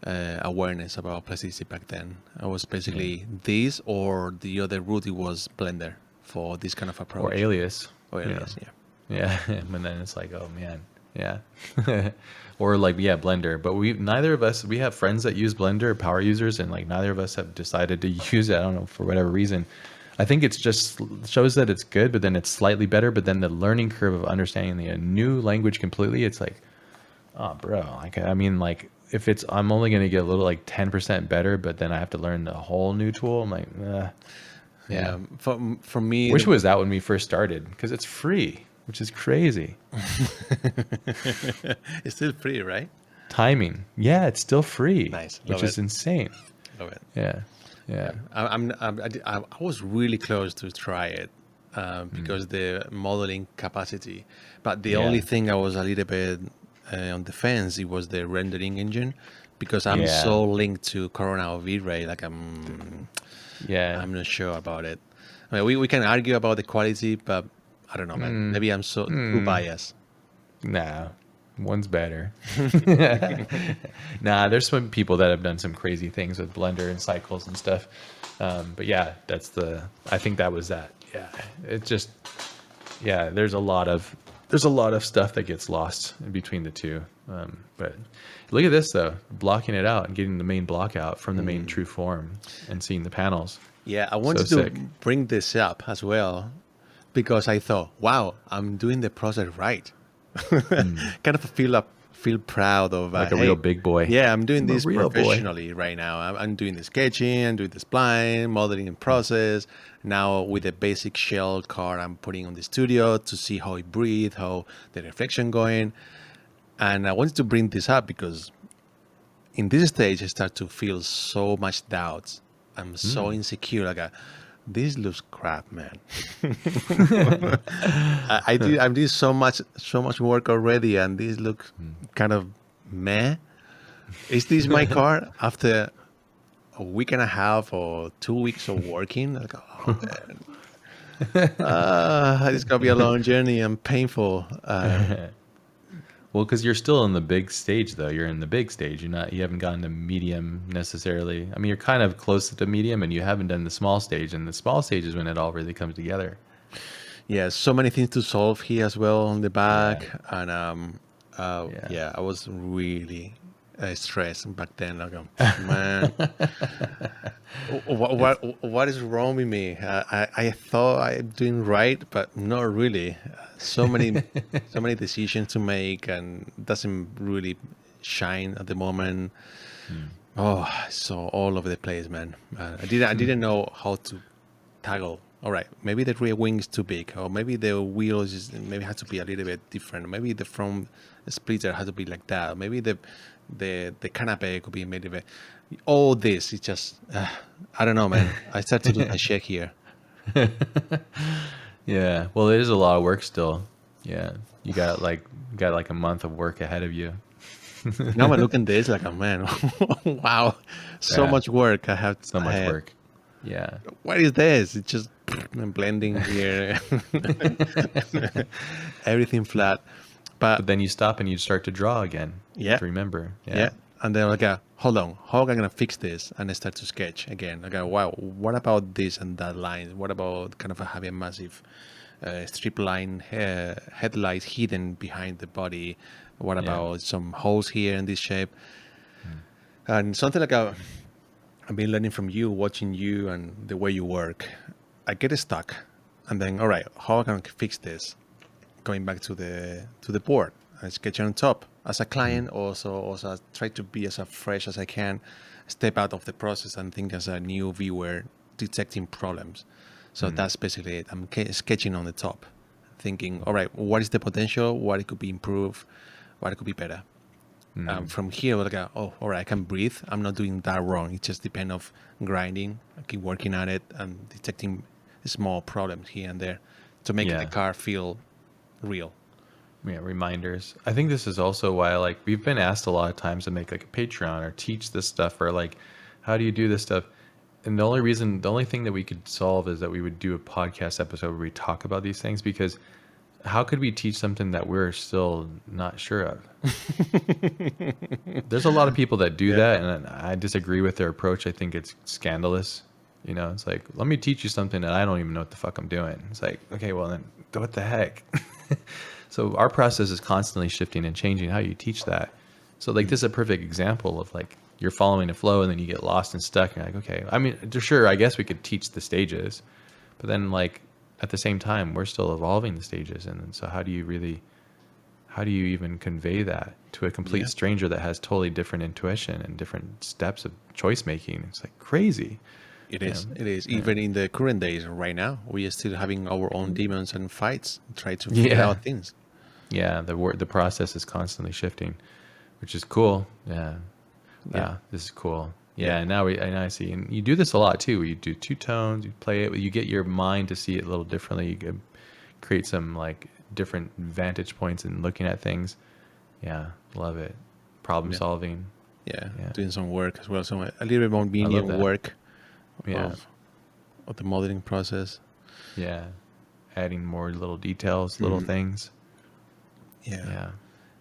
awareness about plasticity back then. I was basically this, or the other route, it was Blender for this kind of approach. Or Alias. Or Alias, yeah. Yeah, and then it's like, oh man, yeah. Or like, yeah, Blender. But neither of us, we have friends that use Blender, power users, and like neither of us have decided to use it. I don't know, for whatever reason. I think it's just shows that it's good, but then it's slightly better. But then the learning curve of understanding the new language completely, it's like, oh, bro. Like, I mean, like, if it's, I'm only going to get a little like 10% better, but then I have to learn the whole new tool. I'm like, yeah. For me, wish it was that when we first started, because it's free, which is crazy. It's still free, right? Timing, yeah, it's still free. Nice, which is insane. Love it. Yeah. I was really close to try it because the modeling capacity, but the only thing I was a little bit on the fence, it was the rendering engine, because I'm so linked to Corona or V-Ray. Like I'm not sure about it. I mean, we can argue about the quality, but I don't know, man. Maybe I'm so too biased. Nah, one's better. Nah, there's some people that have done some crazy things with Blender and cycles and stuff. But yeah, I think that was that. Yeah, it just, there's a lot of stuff that gets lost in between the two. But look at this though, blocking it out and getting the main block out from the main true form and seeing the panels. Yeah, I wanted to bring this up as well because I thought, wow, I'm doing the process right. Kind of feel proud of like a real big boy. Yeah, I'm doing this professionally right now. I'm doing the sketching, I'm doing the spline, modeling in process. Now with the basic shell card, I'm putting on the studio to see how it breathes, how the reflection going. And I wanted to bring this up because in this stage, I start to feel so much doubts. I'm so insecure. Like, this looks crap, man. I did so much work already, and this looks kind of meh. Is this my car after a week and a half or 2 weeks of working? Like, oh man, it's gonna be a long journey and painful. Well, because you're still in the big stage, though. You're in the big stage. You haven't gotten to medium necessarily. I mean, you're kind of close to medium, and you haven't done the small stage. And the small stage is when it all really comes together. Yeah, so many things to solve here as well on the back, and I was really stressed back then. Like, man, what is wrong with me? I thought I'm doing right, but not really. So many decisions to make, and doesn't really shine at the moment. Oh, so all over the place, man. I didn't know how to tackle. All right, maybe the rear wing is too big, or maybe the wheels maybe has to be a little bit different. Maybe the front splitter has to be like that. Maybe the canopy could be made of it. All this, it's just I don't know, man. I start to do a check here. Yeah, well, it is a lot of work still. Yeah, you got like a month of work ahead of you. Now I look at this like, oh man, wow, so much work I have. So much work. Yeah. What is this? It's just blending here, everything flat. But then you stop and you start to draw again. Yeah. To remember. Yeah. And then like, hold on, how am I gonna fix this? And I start to sketch again. I go, wow, what about this and that line? What about kind of having a massive strip line headlights hidden behind the body? What about some holes here in this shape? And something like I've been learning from you, watching you and the way you work. I get stuck, and then all right, how can I fix this? Going back to the board, I sketch on top as a client. Also I try to be as fresh as I can, step out of the process and think as a new viewer, detecting problems. So that's basically it. I'm sketching on the top, thinking, all right, what is the potential? What it could be improved? What it could be better? From here, like, oh, all right, I can breathe. I'm not doing that wrong. It just depends of grinding. I keep working at it and detecting small problems here and there to make the car feel real. Yeah, reminders. I think this is also why, like, we've been asked a lot of times to make like a Patreon or teach this stuff, or like, how do you do this stuff? And the only thing that we could solve is that we would do a podcast episode where we talk about these things, because how could we teach something that we're still not sure of? There's a lot of people that do that, and I disagree with their approach. I think it's scandalous. You know, it's like, let me teach you something that I don't even know what the fuck I'm doing. It's like, okay, well then, what the heck? So our process is constantly shifting and changing how you teach that. So like, this is a perfect example of like, you're following a flow and then you get lost and stuck. And you're like, okay, I mean, sure, I guess we could teach the stages, but then like at the same time, we're still evolving the stages. And so how do you even convey that to a complete stranger that has totally different intuition and different steps of choice making? It's like crazy. It is. It is. Even in the current days, right now, we are still having our own demons and fights, try to figure out things. Yeah, the process is constantly shifting, which is cool. Yeah, this is cool. Yeah, and now I see, and you do this a lot too. You do two tones, you play it, you get your mind to see it a little differently. You can create some like different vantage points in looking at things. Yeah, love it. Problem solving. Yeah, doing some work as well. So a little bit more menial work. Of the modeling process. Yeah, adding more little details, little things. Yeah.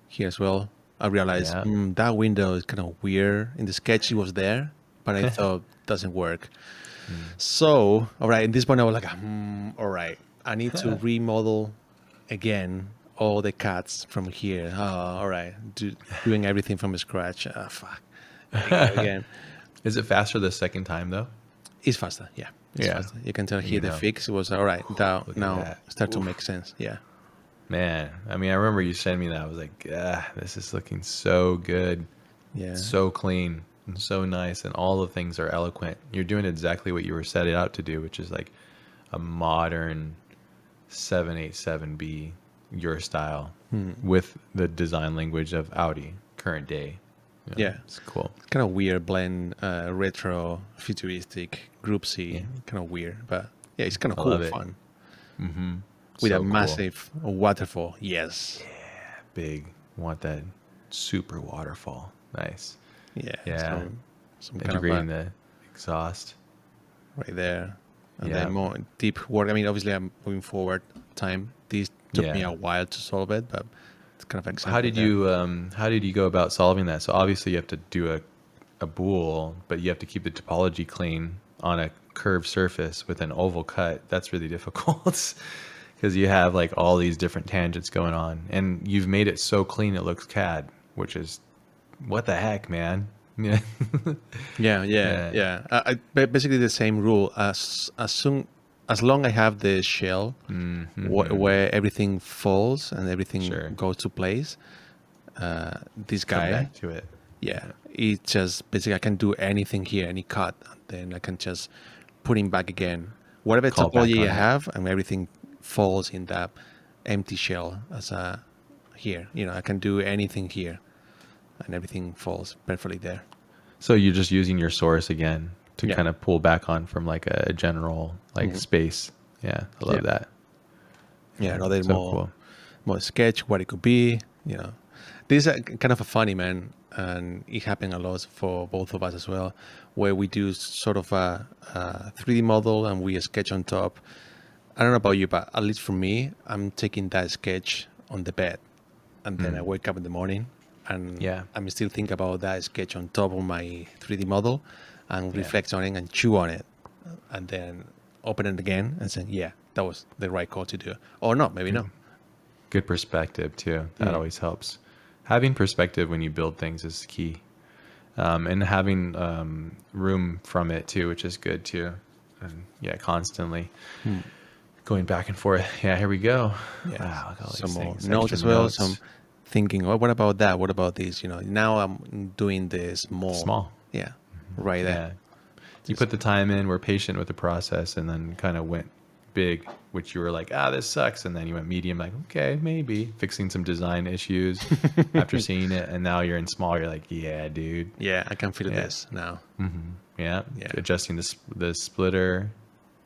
Here as well, I realized that window is kind of weird. In the sketch, it was there, but I thought doesn't work. So, all right, in this point, I was like, all right, I need to remodel again all the cuts from here. Oh, all right, doing everything from scratch. Fuck. Again. Is it faster the second time though? It's faster, yeah. It's faster. You can tell here the fix was all right. Now start to make sense. Yeah. Man, I mean, I remember you sent me that. I was like, this is looking so good. Yeah. So clean and so nice, and all the things are eloquent. You're doing exactly what you were set out to do, which is like a modern 787B, your style, with the design language of Audi, current day. Yeah, it's cool. It's kind of weird blend, retro, futuristic, Group C, kind of weird, but yeah, it's kind of cool, fun. With a massive waterfall, yes. Yeah, big. Want that super waterfall. Nice. Yeah. Some integrating the exhaust right there, and then more deep work. I mean, obviously, I'm moving forward time. This took me a while to solve it, but it's kind of exciting. How did you go about solving that? So obviously you have to do a bool, but you have to keep the topology clean on a curved surface with an oval cut. That's really difficult because you have like all these different tangents going on, and you've made it so clean it looks CAD, which is what the heck, man. Yeah. I basically the same rule as long I have the shell where everything falls and everything goes to place. This guy, come back to it. It just basically I can do anything here, any cut, and then I can just put him back again. Whatever topology I have, and everything falls in that empty shell as a here. I can do anything here, and everything falls perfectly there. So you're just using your source again to kind of pull back on from like a general space. Yeah, I love that. Yeah, another more sketch what it could be. This is kind of a funny, man, and it happened a lot for both of us as well, where we do sort of a 3D model and we sketch on top. I don't know about you, but at least for me, I'm taking that sketch on the bed, and then I wake up in the morning, and I'm still thinking about that sketch on top of my 3D model, and reflect on it and chew on it, and then open it again and say, that was the right call to do, or not, maybe not. Good perspective too. That always helps. Having perspective when you build things is key. and having room from it too, which is good too. And yeah, constantly going back and forth. Yeah, here we go. Yeah. Wow, look at all Some these more things. notes Extra as well. notes. Some thinking, oh, what about that? What about this? Now I'm doing the Small. Yeah, right there. Yeah. You put the time in, we're patient with the process, and then kind of went big, which you were like, this sucks. And then you went medium, like, okay, maybe fixing some design issues after seeing it. And now you're in small, you're like, yeah, dude. Yeah, I can feel this now. Yeah. Yeah. Adjusting the splitter.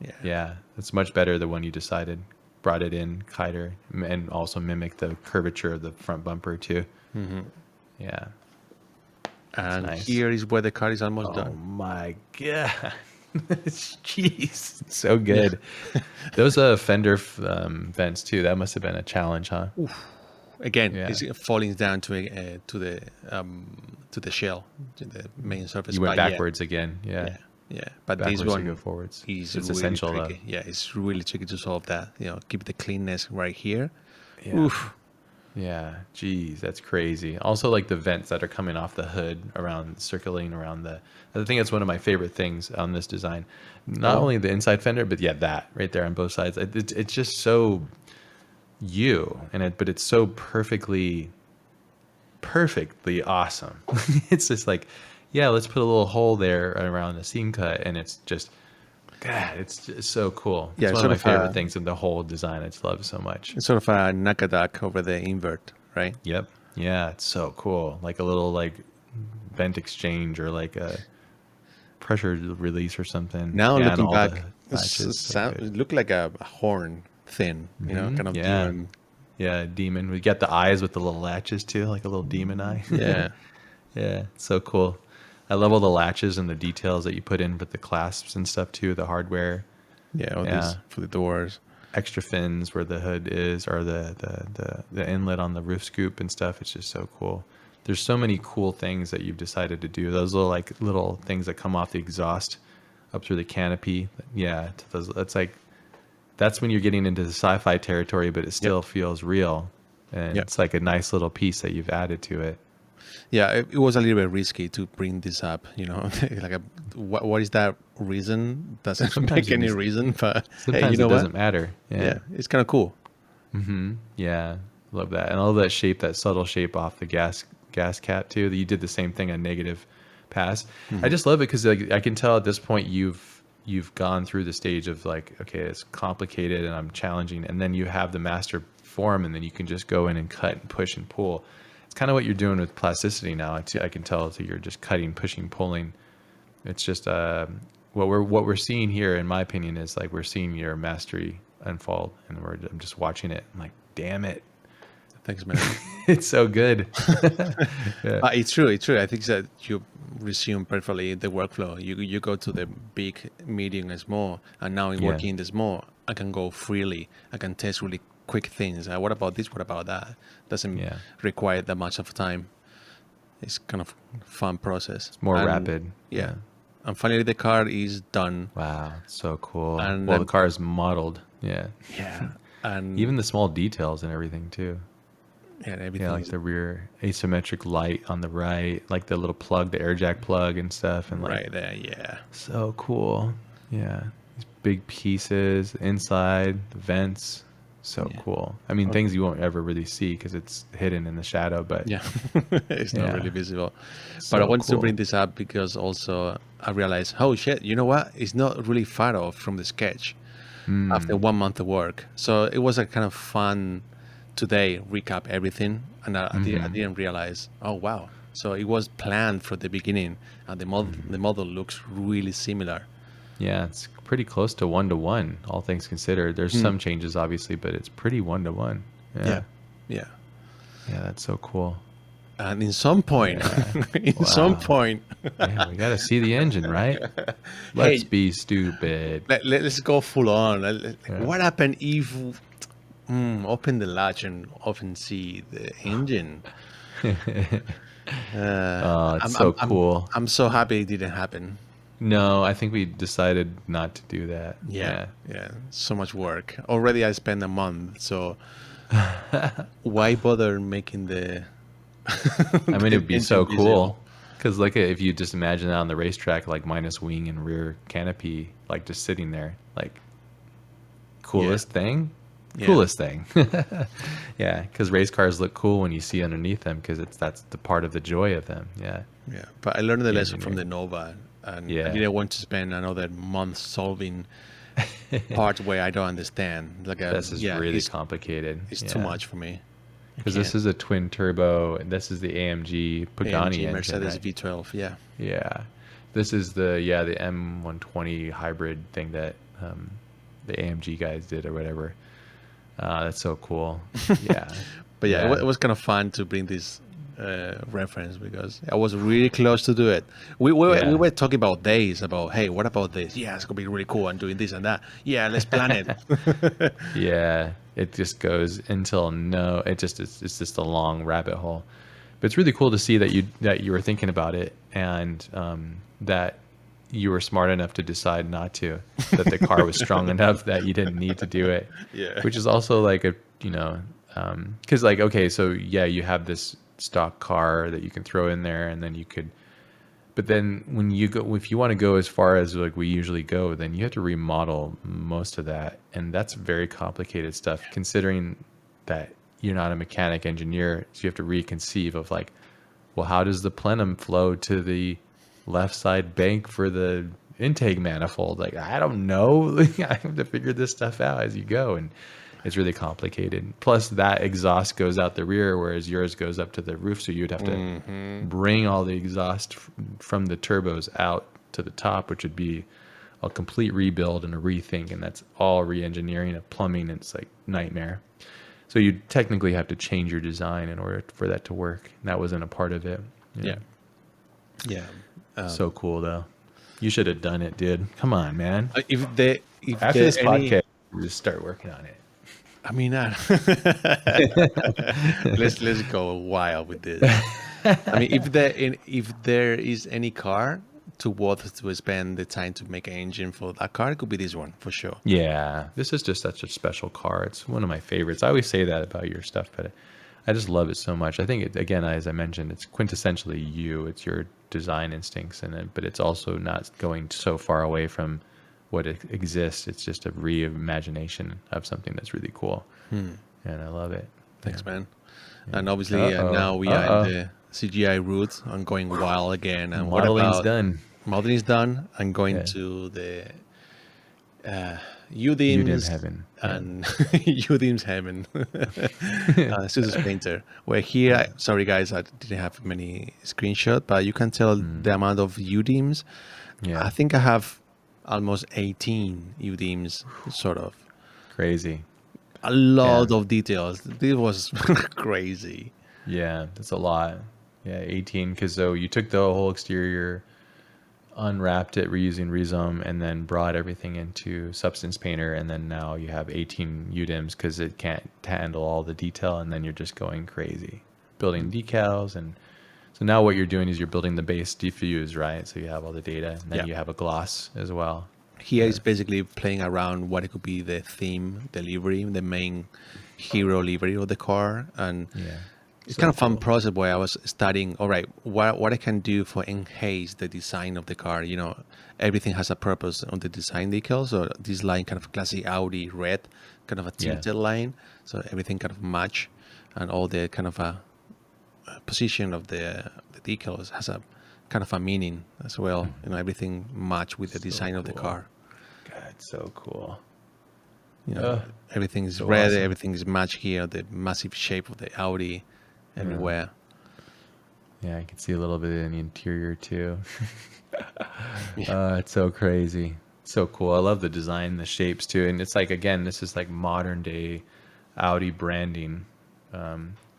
Yeah. Yeah. It's much better the one you decided. Brought it in tighter and also mimic the curvature of the front bumper too. Yeah. And nice. Here is where the car is almost Oh done. my God. Jeez. It's so good. Those fender vents too. That must have been a challenge, huh? Oof. Again, Yeah. it's falling down to the shell, to the main surface. You went But backwards again. Yeah. Yeah. But Backwards this to one go forwards. is It's really essential tricky. though. Yeah, it's really tricky to solve that. Keep the cleanness right here. Yeah. Oof. Yeah, geez, that's crazy. Also, like the vents that are coming off the hood circulating around I think that's one of my favorite things on this design. Not only the inside fender, but yeah, that right there on both sides. It's just so but it's so perfectly awesome. It's just like, yeah, let's put a little hole there around the seam cut, and it's just, God, it's just so cool. Yeah, It's one of my favorite things in the whole design. I just love it so much. It's sort of a Nakadak over the invert, right? Yep. Yeah, it's so cool. Like a little vent exchange or like a pressure release or something. Now yeah, looking back, it looked like a horn thin, kind of demon. Yeah, demon. We got the eyes with the little latches too, like a little demon eye. Yeah. Yeah, so cool. I love all the latches and the details that you put in with the clasps and stuff too, the hardware. Yeah, these for the doors. Extra fins where the hood is, or the inlet on the roof scoop and stuff. It's just so cool. There's so many cool things that you've decided to do. Those little things that come off the exhaust up through the canopy. Yeah, that's when you're getting into the sci-fi territory, but it still feels real. And it's like a nice little piece that you've added to it. Yeah, it was a little bit risky to bring this up, like what is that reason? Doesn't make any reason, but sometimes it doesn't matter. Yeah, it's kind of cool. Yeah, love that. And all that shape, that subtle shape off the gas cap too, that you did the same thing on negative pass. I just love it because I can tell at this point you've gone through the stage of like, okay, it's complicated and I'm challenging, and then you have the master form, and then you can just go in and cut and push and pull. It's kind of what you're doing with plasticity now. I can tell that you're just cutting, pushing, pulling. It's just what we're seeing here, in my opinion, is like we're seeing your mastery unfold, and I'm just watching it. I'm like, damn it. Thanks, man. It's so good. It's true. I think that you resume perfectly the workflow. You go to the big, medium, and small, and now in working in the small, I can go freely. I can test really quick things. What about this? What about that? Doesn't require that much of time. It's kind of fun process. It's more rapid. Yeah. And finally, the car is done. Wow, so cool. And the car is modeled. Yeah. Yeah. And even the small details and everything too. Yeah, and everything. Yeah, like the rear asymmetric light on the right, like the little plug, the air jack plug and stuff, and like right there. Yeah. So cool. Yeah. These big pieces inside, the vents. So cool. I mean, things you won't ever really see because it's hidden in the shadow, but it's not really visible. So but I wanted to bring this up because also I realized, oh shit, you know what? It's not really far off from the sketch after 1 month of work. So it was a kind of fun today recap everything, and I didn't realize. Oh wow! So it was planned from the beginning, and the model looks really similar. Yeah, it's pretty close to 1-to-1, all things considered. There's some changes, obviously, but it's pretty 1-to-1. Yeah. Yeah, that's so cool. And in some point, some point, yeah, we got to see the engine, right? Let's be stupid. Let's go full on. What happened if open the latch and often see the engine? It's so cool. I'm so happy it didn't happen. No, I think we decided not to do that. Yeah. So much work. Already I spent a month, so why bother making the... I mean, it'd be so cool. Because like if you just imagine that on the racetrack, like minus wing and rear canopy, like just sitting there, like coolest thing. Coolest thing. Yeah, because race cars look cool when you see underneath them because that's the part of the joy of them. Yeah. Yeah, but I learned the lesson from the Nova, and I Yeah. didn't want to spend another month solving parts where I don't understand. Like, This is really complicated. It's too much for me. Because this is a twin turbo, and this is the AMG Pagani engine, Mercedes right? V12. Yeah. Yeah. This is the M120 hybrid thing that the AMG guys did or whatever. That's so cool. Yeah. But it was kind of fun to bring this reference because I was really close to do it. We were talking about days about, hey, what about this? Yeah, it's gonna be really cool. I'm doing this and that. Yeah, let's plan it. Yeah, it just goes until it's just a long rabbit hole. But it's really cool to see that you were thinking about it and that you were smart enough to decide not to, that the car was strong enough that you didn't need to do it. Yeah. Which is also like because like, okay, so yeah, you have this stock car that you can throw in there and then you could, but then when you go, if you want to go as far as like we usually go, then you have to remodel most of that. And that's very complicated stuff considering that you're not a mechanic engineer. So you have to reconceive of like, well, how does the plenum flow to the left side bank for the intake manifold? Like, I don't know. I have to figure this stuff out as you go. And it's really complicated. Plus that exhaust goes out the rear, whereas yours goes up to the roof. So you'd have to bring all the exhaust from the turbos out to the top, which would be a complete rebuild and a rethink. And that's all re-engineering of plumbing. It's like nightmare. So you technically have to change your design in order for that to work. And that wasn't a part of it. Yeah. So cool though. You should have done it, dude. Come on, man. If After this podcast, you just start working on it. I mean, let's go wild with this. I mean, if there is any car to spend the time to make an engine for that car, it could be this one for sure. Yeah, this is just such a special car. It's one of my favorites. I always say that about your stuff, but I just love it so much. I think again, as I mentioned, it's quintessentially you. It's your design instincts in it, but it's also not going so far away from what exists. It's just a reimagination of something that's really cool, and I love it. Thanks, man. Yeah. And obviously, now we are in the CGI route and going wild again. And modeling's done. Modeling is done. I'm going to the UDIMS heaven and UDIMS heaven. Susus Painter. Where here, sorry guys, I didn't have many screenshots, but you can tell the amount of UDIMS. Yeah, I think I have almost 18 UDIMS, sort of. Crazy. A lot of details. This was crazy. Yeah, that's a lot. Yeah, 18, because so you took the whole exterior, unwrapped it reusing Rhizome, and then brought everything into Substance Painter, and then now you have 18 UDIMS because it can't handle all the detail, and then you're just going crazy. Building decals, and so now what you're doing is you're building the base diffuse, right? So you have all the data, and then you have a gloss as well. Here is basically playing around what it could be the theme, the livery, the main hero livery of the car, and it's kind of fun process where I was studying, all right, what I can do for enhance the design of the car. You know, everything has a purpose on the design decals. So this line kind of classic Audi red, kind of a tinted line. So everything kind of match, and all the kind of a position of the decals has a kind of a meaning as well. You know, everything match with the design of the car. God, so cool. You know, everything is red, awesome. Everything is matched here. The massive shape of the Audi everywhere. Yeah, I can see a little bit in the interior too. It's so crazy. So cool. I love the design, the shapes too. And it's like, again, this is like modern day Audi branding.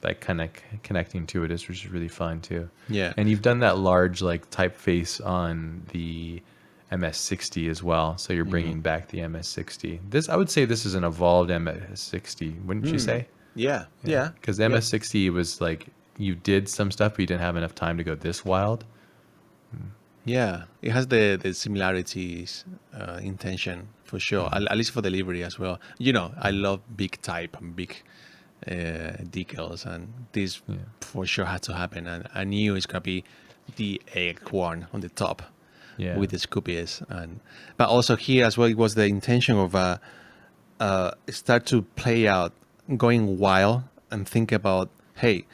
Like kind of connecting to it, which is really fun too. Yeah. And you've done that large like typeface on the MS60 as well. So you're bringing back the MS60. This, I would say this is an evolved MS60, wouldn't you say? Yeah. Because the MS60 was like, you did some stuff, but you didn't have enough time to go this wild. Yeah, it has the similarities, intention for sure, at least for delivery as well. You know, I love big type and big decals, and this for sure had to happen. And I knew it's gonna be the AX1 on the top Yeah. with the scoopies, but also here as well, it was the intention of start to play out, going wild, and think about, hey,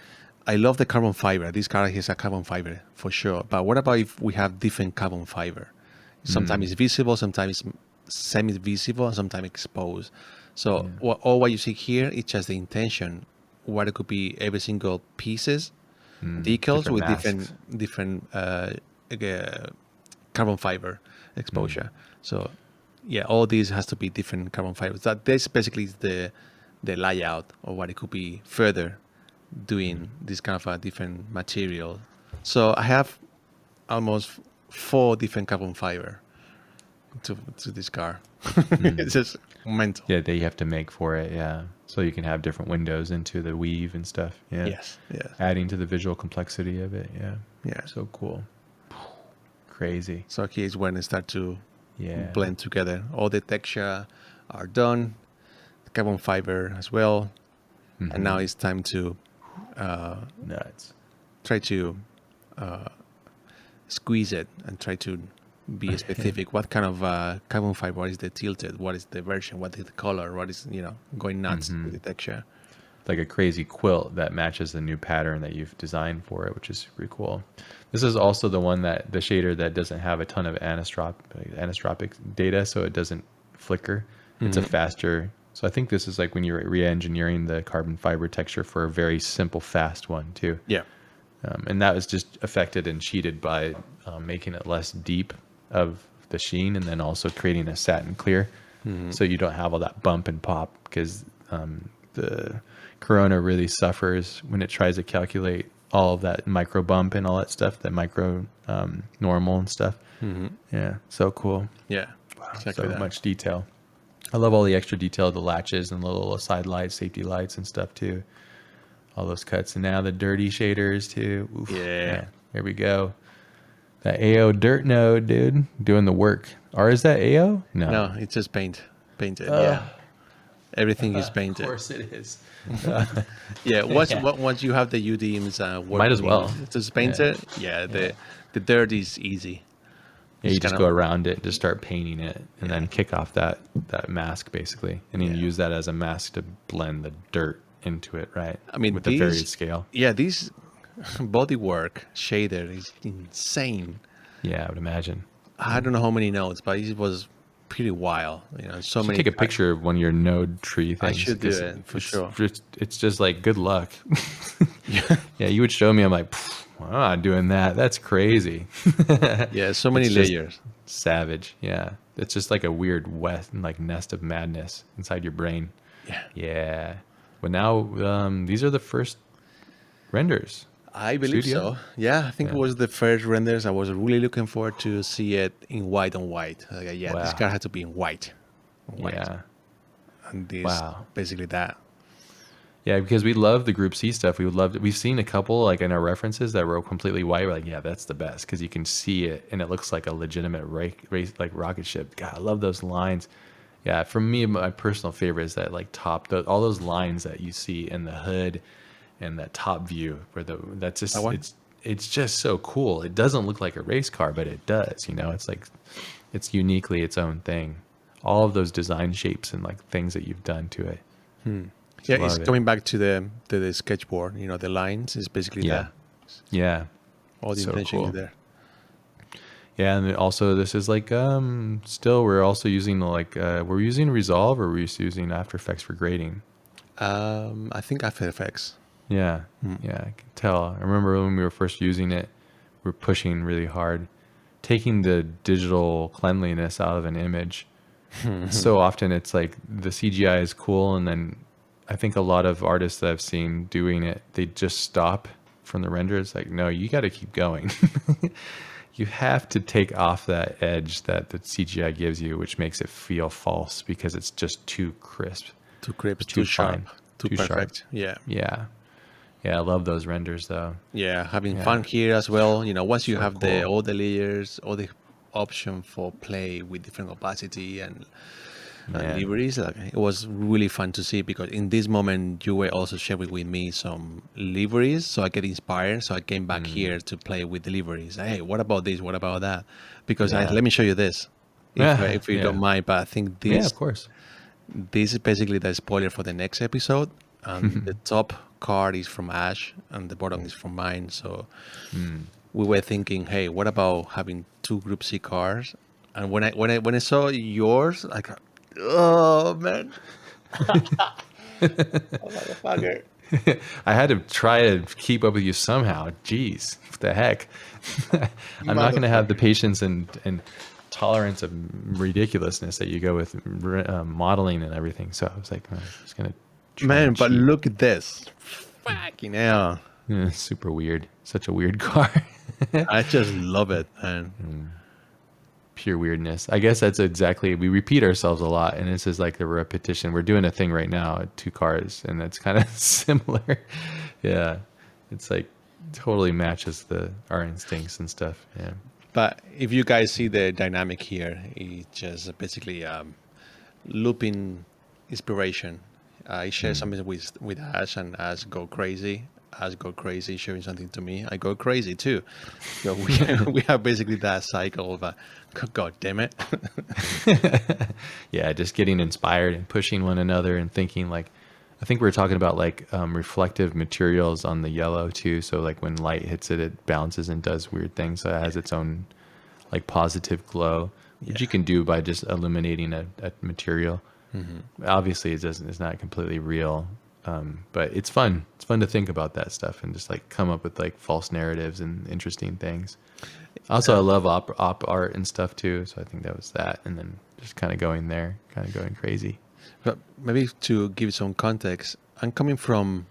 I love the carbon fiber. This car has a carbon fiber for sure. But what about if we have different carbon fiber? Sometimes it's visible, sometimes it's semi-visible, and sometimes exposed. So all what you see here is just the intention. What it could be every single pieces, decals Different with masks. different carbon fiber exposure. So yeah, all these has to be different carbon fibers. That this basically is the layout of what it could be further doing this kind of a different material. So I have almost 4 different carbon fiber to this car. It's just mental. Yeah, they have to make for it. Yeah, so you can have different windows into the weave and stuff. Yeah. Yes. Adding to the visual complexity of it. Yeah. Yeah. So cool. Crazy. So here is when it start to Yeah. blend together. All the texture are done, the carbon fiber as well, and now it's time to Nuts. try to squeeze it and try to be specific. What kind of carbon fiber? What is the tilted? What is the version? What is the color? What is, going nuts with the texture? Like a crazy quilt that matches the new pattern that you've designed for it, which is pretty cool. This is also the one that the shader that doesn't have a ton of anisotropic data, so it doesn't flicker. It's a faster. So I think this is like when you're re-engineering the carbon fiber texture for a very simple, fast one too. Yeah. And that was just affected and cheated by making it less deep of the sheen, and then also creating a satin clear, so you don't have all that bump and pop, because the Corona really suffers when it tries to calculate all of that micro bump and all that stuff, that micro normal and stuff. Yeah, so cool. Yeah. Wow, Exactly so that. much detail. I love all the extra detail, the latches and the little side lights, safety lights and stuff too. All those cuts, and now the dirty shaders too. Oof, Yeah. here we go. That AO dirt node, dude, doing the work. Or is that AO? No, it's just painted. Yeah. Everything is painted. Of course it is. Yeah. Once you have the UDMs working, Might as well. It's just painted. Yeah. The dirt is easy. Yeah, you just kind go of- around it, just start painting it, and then kick off that mask basically, and then use that as a mask to blend the dirt into it, right? I mean, with the very scale. Yeah, this bodywork shader is insane. Yeah, I would imagine. I don't know how many nodes, but it was pretty wild. So You many. take a picture of one of your node tree things. I should do 'cause it for it's sure. It's just like good luck. Yeah, you would show me. I'm like, I'm not doing that. That's crazy. Yeah, so many It's just layers. savage. Yeah, it's just like a weird like nest of madness inside your brain. Yeah. Yeah. But now these are the first renders. I believe Studio? so. Yeah, I think it was the first renders. I was really looking forward to see it in white on white. Like, this Wow. car had to be in white. Yeah. And this Wow. basically that. Yeah, because we love the Group C stuff. We've seen a couple like in our references that were completely white. We're like, yeah, that's the best because you can see it and it looks like a legitimate race like rocket ship. God, I love those lines. Yeah, for me, my personal favorite is that like all those lines that you see in the hood and that top view where that's just it's just so cool. It doesn't look like a race car, but it does. It's like it's uniquely its own thing. All of those design shapes and like things that you've done to it. Yeah, Love it's it. coming back to the sketchboard. The lines is basically that. Yeah. All the So intention cool. is there. Yeah, and also this is like still we're also using like we're using Resolve, or we're using After Effects for grading. I think After Effects. Yeah, yeah, I can tell. I remember when we were first using it, we were pushing really hard, taking the digital cleanliness out of an image. So often it's like the CGI is cool, and then I think a lot of artists that I've seen doing it, they just stop from the render. It's like, no, you got to keep going. You have to take off that edge that the CGI gives you, which makes it feel false because it's just too crisp. Too crisp, Too too sharp, fine, too too sharp. perfect. Yeah. Yeah. Yeah, I love those renders though. Yeah, having fun here as well. Once you So have cool. all the layers, all the option for play with different opacity and and liveries. Like, it was really fun to see because in this moment you were also sharing with me some liveries, so I get inspired. So I came back here to play with the liveries. Hey, what about this? What about that? Because let me show you this, if you don't mind. But I think this, of course, this is basically the spoiler for the next episode. And the top card is from Ash, and the bottom is from mine. So we were thinking, hey, what about having two Group C cars? And when I saw yours, I got, oh man, oh motherfucker. I had to try to keep up with you somehow. Jeez, what the heck? I'm not going to have the patience and tolerance of ridiculousness that you go with modeling and everything. So I was like, I'm just going to try. Man, but look at this. Fucking hell. Yeah, super weird. Such a weird car. I just love it, man. Pure weirdness. I guess that's exactly, we repeat ourselves a lot, and this is like the repetition. We're doing a thing right now at two cars, and that's kind of similar. Yeah, it's like totally matches our instincts and stuff. Yeah. But if you guys see the dynamic here, it's just basically looping inspiration. I share something with Ash, and Ash go crazy. Ash go crazy showing something to me. I go crazy too. So we have basically that cycle of God damn it. Yeah, just getting inspired and pushing one another and thinking like, I think we were talking about like reflective materials on the yellow too. So like when light hits it, it bounces and does weird things. So it has its own like positive glow, which you can do by just illuminating a material. Obviously it's not completely real. But it's fun. It's fun to think about that stuff and just like come up with like false narratives and interesting things. Also, I love op art and stuff too. So I think that was that. And then just kind of going there, kind of going crazy. But maybe to give some context, I'm coming from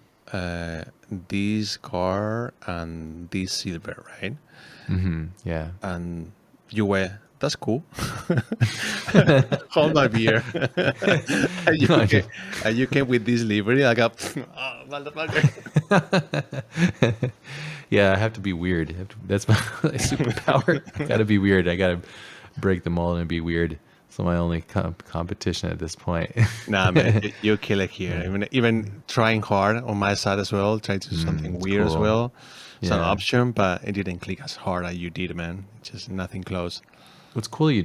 this car and this silver, right? Yeah. And you were, that's cool. Hold my beer. and you came with this livery. I got, oh, motherfucker. Yeah, I have to be weird. That's my superpower. I got to be weird. I got to break the mold and be weird. It's my only competition at this point. Nah, man, you kill it here. Even trying hard on my side as well, trying to do something weird as well. It's an option, but it didn't click as hard as you did, man. Just nothing close. What's cool you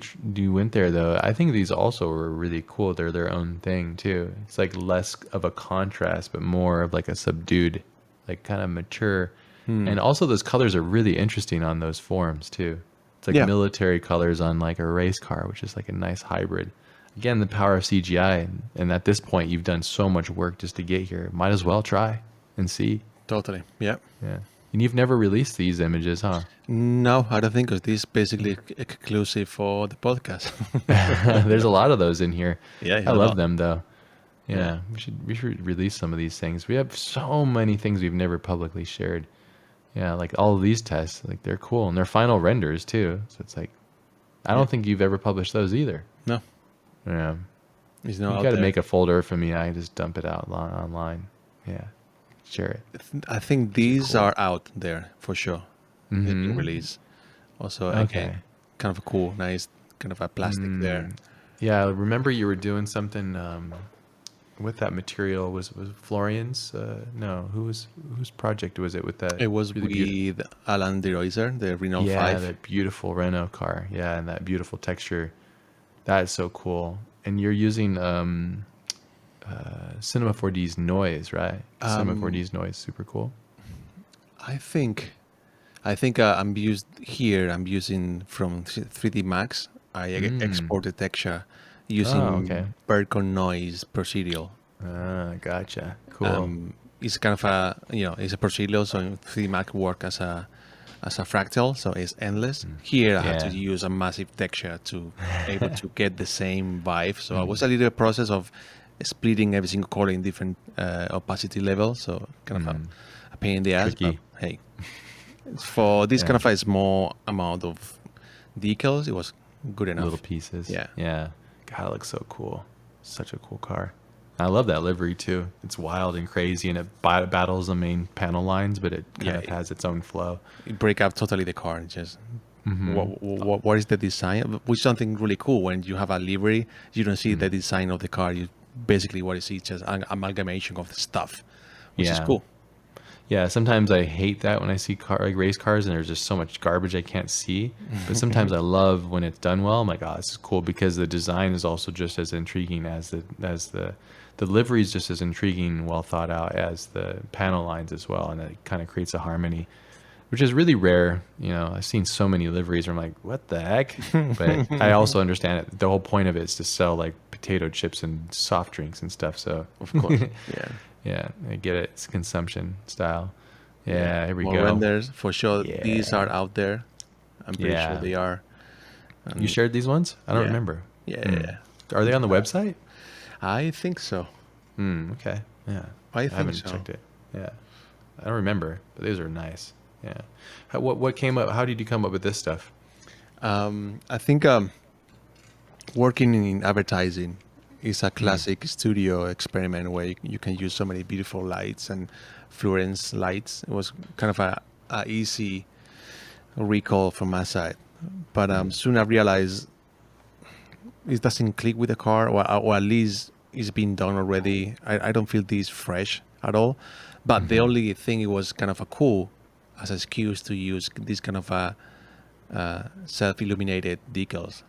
went there though. I think these also were really cool. They're their own thing too. It's like less of a contrast, but more of like a subdued, like kind of mature. And also those colors are really interesting on those forms too. It's like military colors on like a race car, which is like a nice hybrid. Again, the power of CGI. And at this point, you've done so much work just to get here. Might as well try and see. Totally. Yeah. Yeah. And you've never released these images, huh? No, I don't think, because this is basically exclusive for the podcast. There's a lot of those in here. Yeah, I love them though. Yeah, we should release some of these things. We have so many things we've never publicly shared. Yeah, like all of these tests, like they're cool, and they're final renders too. So it's like, I don't think you've ever published those either. No. Yeah. You got to make a folder for me. I just dump it out online. Yeah. Share it. I think these are out there for sure. In release. Also, okay, kind of a cool, nice, kind of a plastic there. Yeah, I remember you were doing something with that material. Was Florian's? No, whose project was it with that? It was really with Alan De Reuser, the Renault 5. Yeah, that beautiful Renault car. Yeah, and that beautiful texture. That is so cool. And you're using Cinema 4D's noise, right? Cinema 4D's noise, super cool. I think I'm using from 3D Max. I export the texture using Berkon noise procedural. Gotcha. Cool. It's kind of it's a procedural, so 3D Max work as a fractal, so it's endless. Here I had to use a massive texture to able to get the same vibe. So it was a little process of splitting every single color in different opacity levels. So kind of a pain in the ass. But, hey, for this kind of a small amount of decals, it was good enough. Little pieces. Yeah. God, it looks so cool. Such a cool car. I love that livery too. It's wild and crazy, and it battles the main panel lines, but it kind of has its own flow. It break up totally the car. Just What is the design? Which is something really cool. When you have a livery, you don't see the design of the car. You basically what you see is just an amalgamation of the stuff, which is cool. Yeah, sometimes I hate that when I see race cars and there's just so much garbage I can't see. But sometimes I love when it's done well. I'm like, oh, this is cool because the design is also just as intriguing as the livery is just as intriguing and well thought out as the panel lines as well, and it kind of creates a harmony, which is really rare. I've seen so many liveries where I'm like, what the heck? But I also understand it. The whole point of it is to sell like potato chips and soft drinks and stuff. So of course, yeah, I get it. It's consumption style. Yeah, here we more go. Renders for sure. Yeah. These are out there. I'm pretty sure they are. You shared these ones? I don't remember. Yeah. Are they on the website? I think so. Okay. Yeah. I haven't checked it. Yeah. I don't remember, but these are nice. Yeah. What came up? How did you come up with this stuff? I think working in advertising is a classic studio experiment where you can use so many beautiful lights and fluorescence lights. It was kind of a easy recall from my side, but soon I realized it doesn't click with the car, or at least it's been done already. I don't feel this fresh at all. But the only thing, it was kind of a cool as an excuse to use this kind of self-illuminated decals.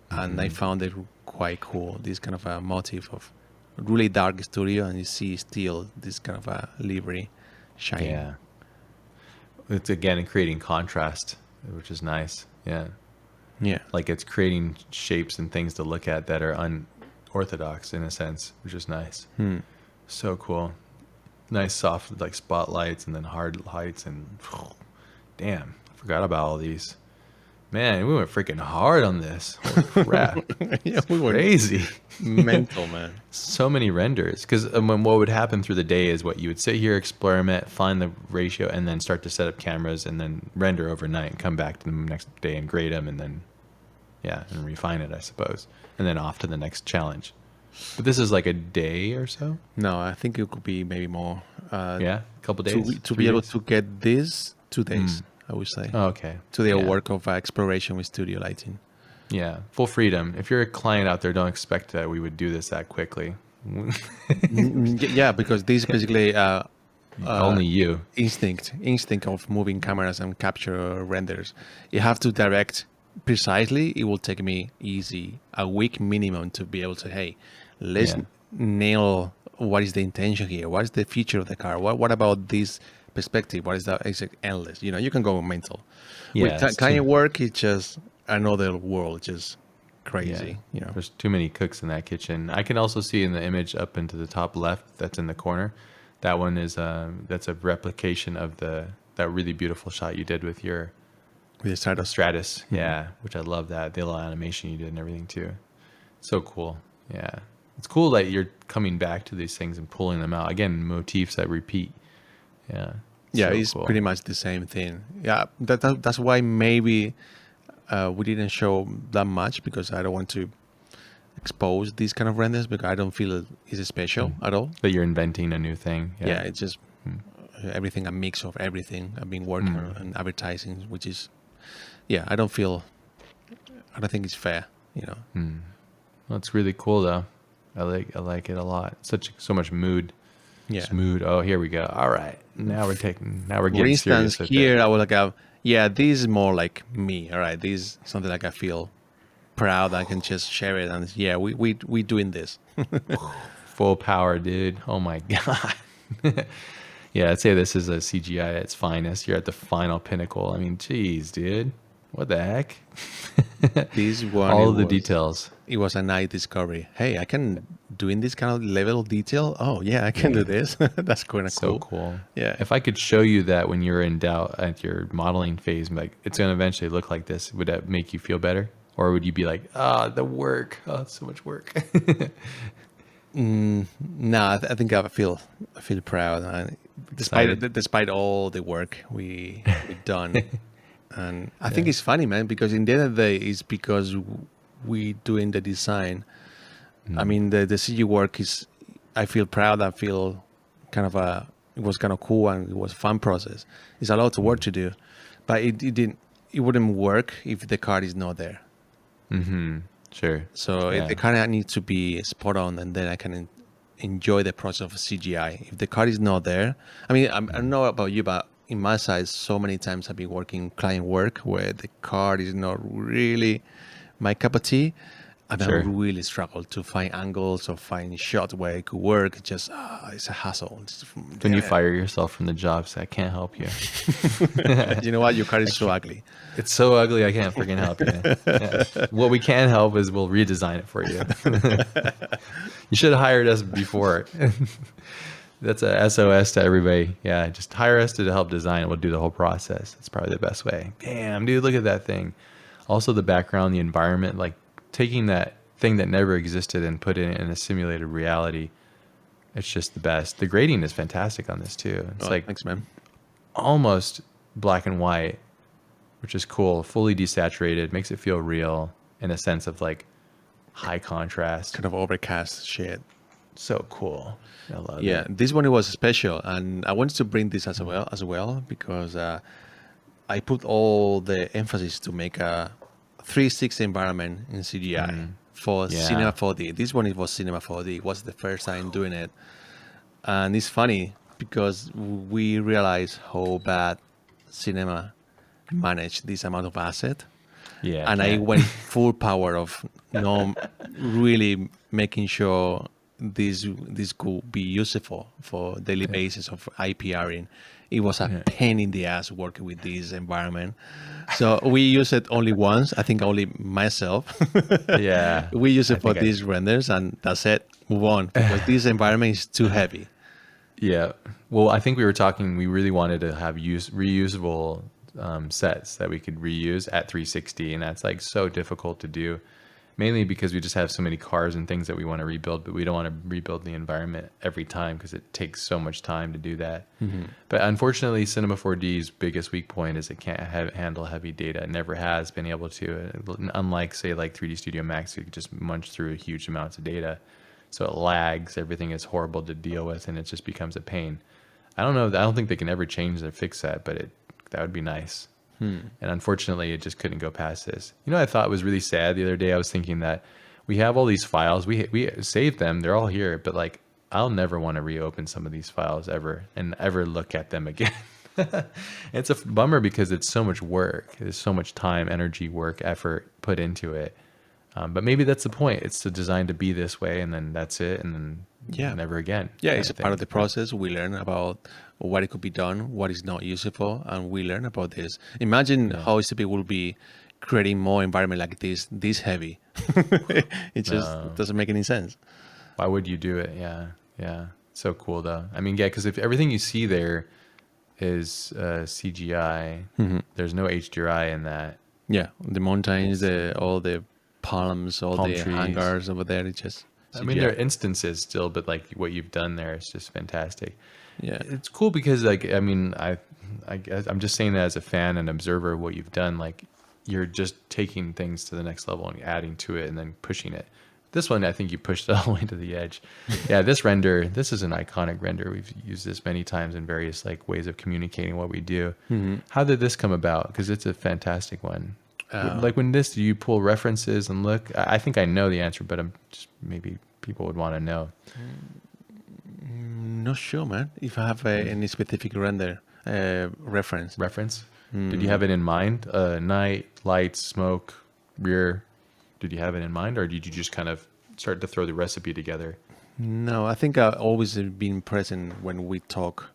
And I found it quite cool, this kind of a motif of really dark studio, and you see still this kind of a livery shine. Yeah. It's again creating contrast, which is nice. Yeah. Yeah. Like it's creating shapes and things to look at that are unorthodox in a sense, which is nice. So cool. Nice soft like spotlights and then hard lights and damn, I forgot about all these. Man, we went freaking hard on this. Holy crap. Yeah, we were crazy. Mental, man. So many renders. Because what would happen through the day is what you would sit here, experiment, find the ratio, and then start to set up cameras and then render overnight and come back to the next day and grade them and then, and refine it, I suppose. And then off to the next challenge. But this is like a day or so? No, I think it could be maybe more. A couple days? To be able to get this, 2 days. I would say. Oh, okay. To the work of exploration with studio lighting. Yeah, full freedom. If you're a client out there, don't expect that we would do this that quickly. Yeah, because this is basically only you instinct of moving cameras and capture renders. You have to direct precisely. It will take me easy a week minimum to be able to, hey, let's nail what is the intention here. What is the feature of the car? What about this perspective? What is that? It's endless. You can go mental. Yeah, with kind of work, it's just another world, just crazy. There's too many cooks in that kitchen. I can also see in the image up into the top left that's in the corner, that one is that's a replication of that really beautiful shot you did with your Stratus. Yeah, which I love that. The little animation you did and everything too. So cool. Yeah, it's cool that you're coming back to these things and pulling them out again, motifs that repeat. Yeah, it's cool. Pretty much the same thing. Yeah, that's why maybe we didn't show that much, because I don't want to expose these kind of renders, because I don't feel it's special at all. That you're inventing a new thing. Yeah, it's just everything, a mix of everything. I've been working on advertising, which is, I don't think it's fair. Well, it's really cool though. I like it a lot. So much mood. Yeah. Smooth. Oh, here we go. All right. Now we're getting For instance, serious. Here I was like, this is more like me. All right. This is something like I feel proud. I can just share it. And we doing this. Full power, dude. Oh my God. Yeah, I'd say this is a CGI at its finest. You're at the final pinnacle. I mean, geez, dude. What the heck? This one. All of the details. It was a nice discovery. Hey, I can do in this kind of level of detail. Oh yeah, I can do this. That's kind of cool. So cool. Yeah. If I could show you that when you're in doubt at your modeling phase, like it's going to eventually look like this, would that make you feel better? Or would you be like, the work, it's so much work? No, I think I feel proud, despite all the work we've done. And I think it's funny, man, because in the end of the day, it's because we doing the design. I mean, the CG work is, I feel proud. I feel it was kind of cool, and it was a fun process. It's a lot of work to do, but it it wouldn't work if the car is not there. Mm-hmm. Sure. So Yeah. the car needs to be spot on, and then I can enjoy the process of CGI. If the car is not there, I mean, I don't know about you, but in my side, so many times I've been working client work where the car is not really my cup of tea. And I Sure. really struggle to find angles or find shots where it could work. Just it's a hassle. When you fire yourself from the job, say, I can't help you. You know what? Your car is so ugly. It's so ugly, I can't freaking help you. Yeah. What we can help is we'll redesign it for you. You should have hired us before. That's a SOS to everybody. Yeah, just hire us to help design it. We'll do the whole process. That's probably the best way. Damn, dude, look at that thing. Also, the background, the environment, like taking that thing that never existed and put it in a simulated reality. It's just the best. The grading is fantastic on this too. It's like Thanks, man. Almost black and white, which is cool. Fully desaturated, makes it feel real in a sense of like high contrast. Kind of overcast shit. So cool. I love it. Yeah, this one was special, and I wanted to bring this as well because I put all the emphasis to make a 360 environment in CGI for Cinema 4D. This one, it was Cinema 4D. It was the first time doing it. And it's funny because we realized how bad Cinema managed this amount of asset. Yeah. And I went full power of really making sure this could be useful for daily basis of IPRing. It was a pain in the ass working with this environment. So we use it only once. I think only myself. Yeah. We use it for these renders, and that's it. Move on, because this environment is too heavy. Yeah. Well, I think we were talking, we really wanted to have reusable sets that we could reuse at 360. And that's like so difficult to do, mainly because we just have so many cars and things that we want to rebuild, but we don't want to rebuild the environment every time because it takes so much time to do that. But unfortunately, Cinema 4D's biggest weak point is it can't handle heavy data. It never has been able to, unlike say like 3D Studio Max, you could just munch through huge amounts of data. So it lags, everything is horrible to deal with, and it just becomes a pain. I don't think they can ever change or fix that, but that would be nice. And unfortunately, it just couldn't go past this. You know, I thought was really sad the other day. I was thinking that we have all these files. We saved them. They're all here. But like, I'll never want to reopen some of these files ever and ever look at them again. It's a bummer because it's so much work. There's so much time, energy, work, effort put into it. But maybe that's the point. It's designed to be this way, and then that's it, and then never again. Yeah, it's a part of the process. We learn about what it could be done, what is not useful, and we learn about this. Imagine how stupid it will be creating more environment like this heavy. It just doesn't make any sense. Why would you do it? Yeah. So cool though. I mean, yeah, because if everything you see there is CGI, there's no HDRI in that. Yeah, the mountains, all the palms, all the trees. hangars over there. It's just CGI. I mean, there are instances still, but like what you've done there is just fantastic. Yeah, it's cool because like, I mean, I'm just saying that as a fan and observer of what you've done. Like, you're just taking things to the next level and adding to it and then pushing it. This one, I think you pushed it all the way to the edge. Yeah, this is an iconic render. We've used this many times in various like ways of communicating what we do. How did this come about? Because it's a fantastic one. Like when do you pull references and look? I think I know the answer, but I'm just, maybe people would want to know. Not sure, man. If I have any specific render reference. Did you have it in mind? Night, lights, smoke, rear. Did you have it in mind, or did you just kind of start to throw the recipe together? No, I think I've always been present when we talk,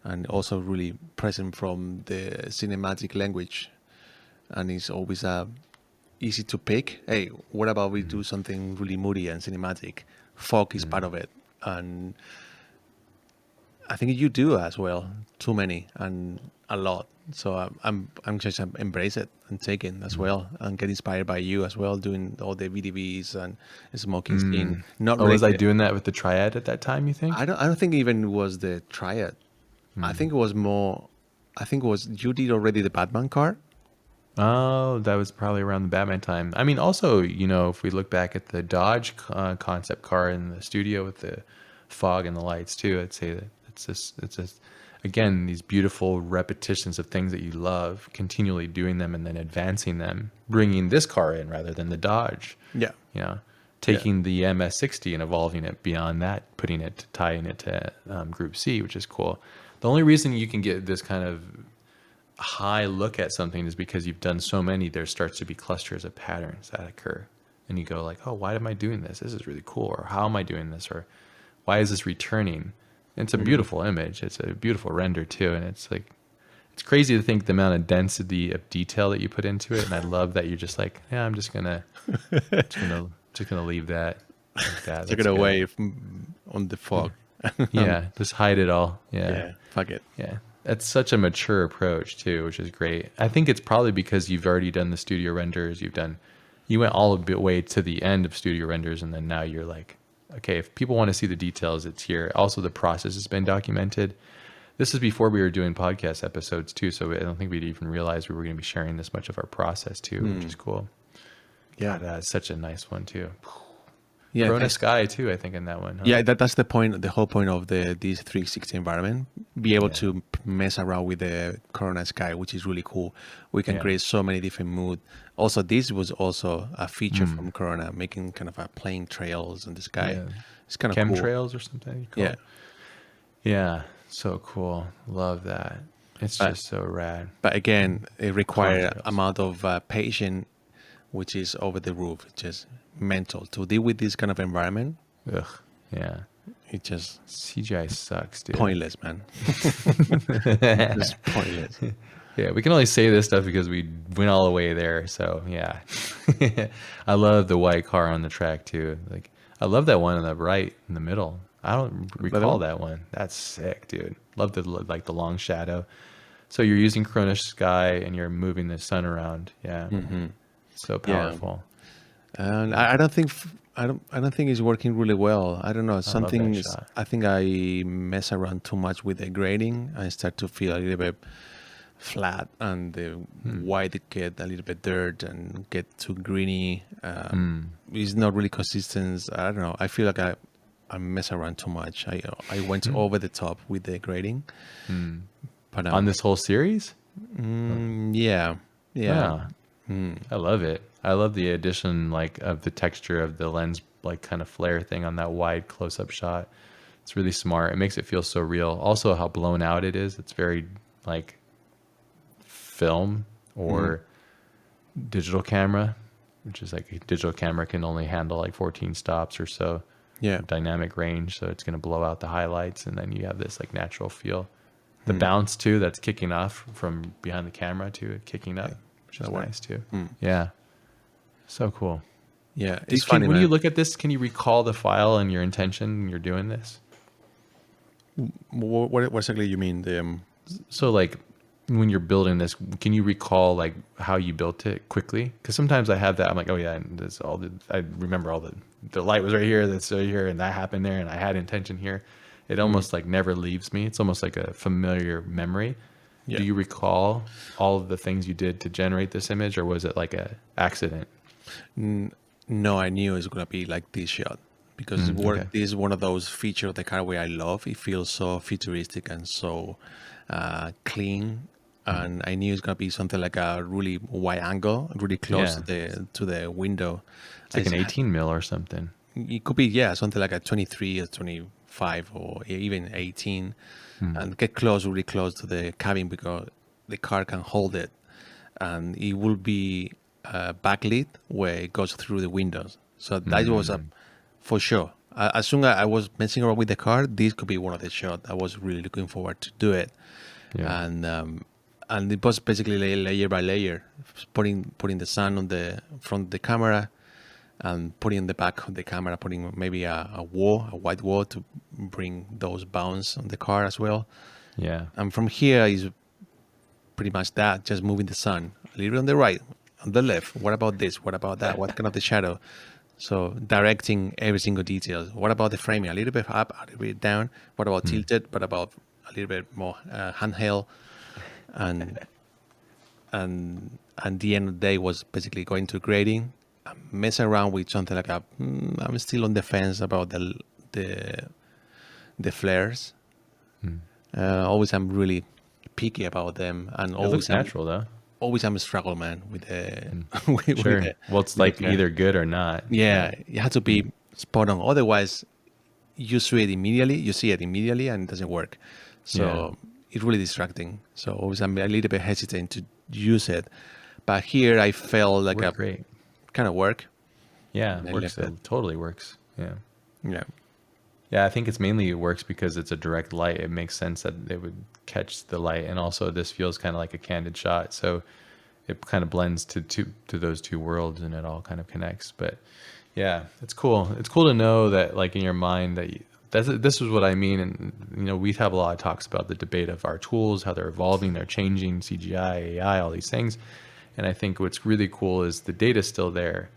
and also really present from the cinematic language. And it's always easy to pick. Hey, what about we do something really moody and cinematic? Fog is part of it, and I think you do as well. Too many and a lot. So I'm just embrace it and take it as well, and get inspired by you as well, doing all the VDVs and smoking scene. Was I doing that with the triad at that time? You think? I don't think even it was the triad. I think it was more. I think it was you did already the Batman car. Oh, that was probably around the Batman time. I mean, also, you know, if we look back at the Dodge concept car in the studio with the fog and the lights too, I'd say that it's again, these beautiful repetitions of things that you love, continually doing them and then advancing them, bringing this car in rather than the Dodge. Yeah. You know, taking the MS60 and evolving it beyond that, tying it to Group C, which is cool. The only reason you can get this kind of high look at something is because you've done so many. There starts to be clusters of patterns that occur, and you go like, oh, why am I doing this? This is really cool. Or how am I doing this? Or why is this returning? And it's a beautiful image. It's a beautiful render too. And it's like, it's crazy to think the amount of density of detail that you put into it. And I love that you're just like, yeah, I'm just gonna leave that like that. Take it away on the fog. Yeah, just hide it all. Yeah, fuck it. Yeah, that's such a mature approach too, which is great. I think it's probably because you've already done the studio renders. You went all the way to the end of studio renders, and then now you're like, okay, if people want to see the details, it's here. Also, the process has been documented. This is before we were doing podcast episodes too, so I don't think we'd even realize we were going to be sharing this much of our process too, which is cool. Yeah, that's such a nice one too. Yeah, Corona Sky too, I think, in that one. Huh? Yeah, that's the point. The whole point of this 360 environment, be able to mess around with the Corona Sky, which is really cool. We can create so many different moods. Also, this was also a feature from Corona, making kind of a plane trails in the sky. Yeah. It's kind of cool. Chemtrails or something. Yeah, yeah, so cool. Love that. It's just so rad. But again, it requires amount of patience, which is over the roof. It's just mental to deal with this kind of environment. Ugh, yeah. It just CGI sucks, dude. Pointless, man. Just pointless. Yeah, we can only say this stuff because we went all the way there. So yeah, I love the white car on the track too. Like I love that one on the right in the middle. I don't recall that one. That's sick, dude. Love the long shadow. So you're using Corona Sky and you're moving the sun around. Yeah, so powerful. Yeah. And I don't think it's working really well. I don't know. I think I mess around too much with the grading. I start to feel a little bit flat, and the white get a little bit dirt and get too greeny. It's not really consistent. I don't know. I feel like I mess around too much. I went over the top with the grading. But on this whole series? Yeah. I love it. I love the addition of the texture of the lens kind of flare thing on that wide close-up shot. It's really smart. It makes it feel so real. Also how blown out it is. It's very film or digital camera, which is a digital camera can only handle 14 stops or so. Yeah. Dynamic range, so it's going to blow out the highlights, and then you have this natural feel. The bounce too, that's kicking off from behind the camera too, kicking up, which is nice too. Yeah, so cool. Yeah, it's funny. When you look at this, can you recall the file and your intention when you're doing this? What exactly you mean? So when you're building this, can you recall how you built it quickly? Because sometimes I have that. I'm like, oh yeah, and this I remember all the light was right here, that's right here, and that happened there, and I had intention here. It almost never leaves me. It's almost like a familiar memory. Yeah. Do you recall all of the things you did to generate this image, or was it like a accident? No, I knew it was going to be like this shot because this is one of those features of the car where I love. It feels so futuristic and so clean. And I knew it's going to be something like a really wide angle, really close to the window. It's like an 18 mil or something. It could be, something like a 23 or 25 or even 18. And get really close to the cabin because the car can hold it. And it will be backlit where it goes through the windows. So that was for sure. As soon as I was messing around with the car, this could be one of the shots. I was really looking forward to do it. Yeah. And it was basically layer by layer, putting the sun on the front of the camera and putting in the back of the camera, putting maybe a white wall to bring those bounce on the car as well. Yeah. And from here is pretty much that, just moving the sun a little bit on the right, on the left. What about this? What about that? What kind of the shadow? So directing every single detail. What about the framing? A little bit up, a little bit down. What about tilted? What about a little bit more handheld? And the end of the day was basically going to grading, messing around with something like I'm still on the fence about the flares. Always I'm really picky about them, and It always looks natural though. always I'm a struggle, man, with the Sure. Well, it's like car. either good or not. Yeah, it has to be spot on. Otherwise, you see it immediately, and it doesn't work. Yeah. So it's really distracting. So always I'm a little bit hesitant to use it. But here I felt like Worked a great. kind of work. Yeah, And I works. left it. It totally works. Yeah. Yeah. Yeah, I think it's mainly it works because it's a direct light. It makes sense that it would catch the light, and also this feels kind of like a candid shot, so it kind of blends to those two worlds, and it all kind of connects. But yeah, it's cool. It's cool to know that, like in your mind, that this is what I mean. And we have a lot of talks about the debate of our tools, how they're evolving, they're changing, CGI, AI, all these things. And I think what's really cool is the data's still there.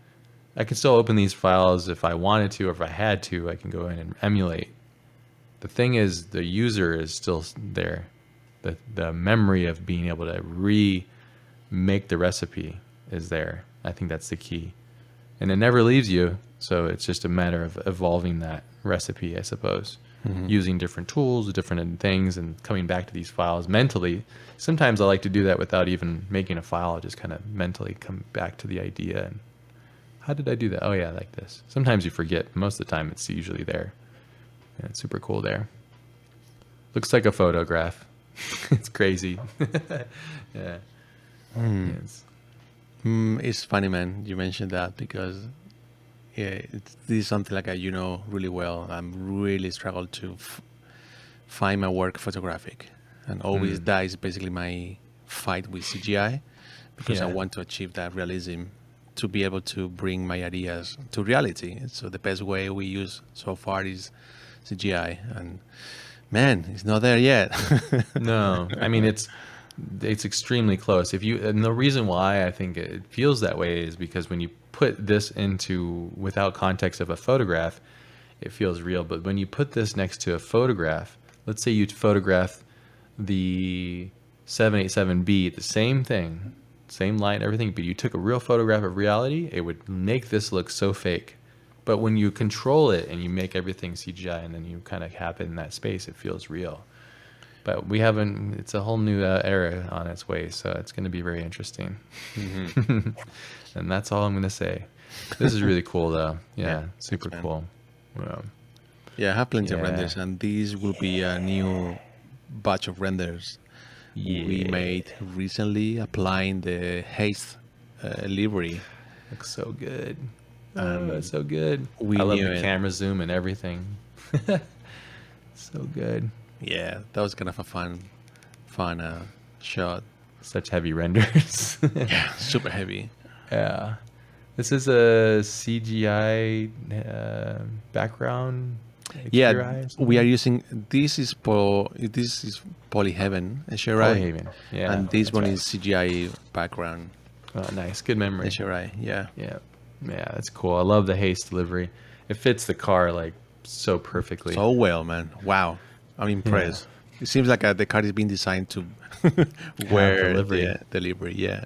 I can still open these files if I wanted to, or if I had to, I can go in and emulate. The thing is, the user is still there. The memory of being able to remake the recipe is there. I think that's the key. And it never leaves you, so it's just a matter of evolving that recipe, I suppose. Using different tools, different things, and coming back to these files mentally. Sometimes I like to do that without even making a file. I'll just kind of mentally come back to the idea and how did I do that? Oh yeah, like this. Sometimes you forget. Most of the time it's usually there. And it's super cool there. Looks like a photograph. It's crazy. Yeah. Yes. It's funny, man. You mentioned that because this is something like really well. I'm really struggled to find my work photographic, and always that is basically my fight with CGI because I Yeah. want to achieve that realism to be able to bring my ideas to reality. So the best way we use so far is CGI, and man, it's not there yet. No, I mean it's extremely close. And the reason why I think it feels that way is because when you put this into without context of a photograph, it feels real. But when you put this next to a photograph, let's say you photograph the 787B, the same thing, same light, everything, but you took a real photograph of reality, it would make this look so fake. But when you control it and you make everything CGI and then you kind of have it in that space, it feels real. But it's a whole new era on its way, so it's going to be very interesting. And that's all I'm going to say. This is really cool, though. Yeah, super thanks, man. cool. Wow. Yeah, I have plenty of Yeah. renders, and these will be a new batch of renders we made recently, applying the haste library. Looks so good. It's so good. we I love knew the it. camera zoom and everything. So good. Yeah, that was kind of a fun shot. Such heavy renders. Yeah, super heavy. Yeah. This is a CGI background. Yeah, HDRI or something? we are using this is Polyheaven HRI, Polyhaven. Yeah. and this that's one right. is CGI background Oh, nice. Good memory. HRI. Yeah, Yeah. Yeah, that's cool. I love the haste delivery. It fits the car like so perfectly. so well, man. Wow, I'm impressed. It seems like the car is being designed to wear delivery. the delivery. Yeah,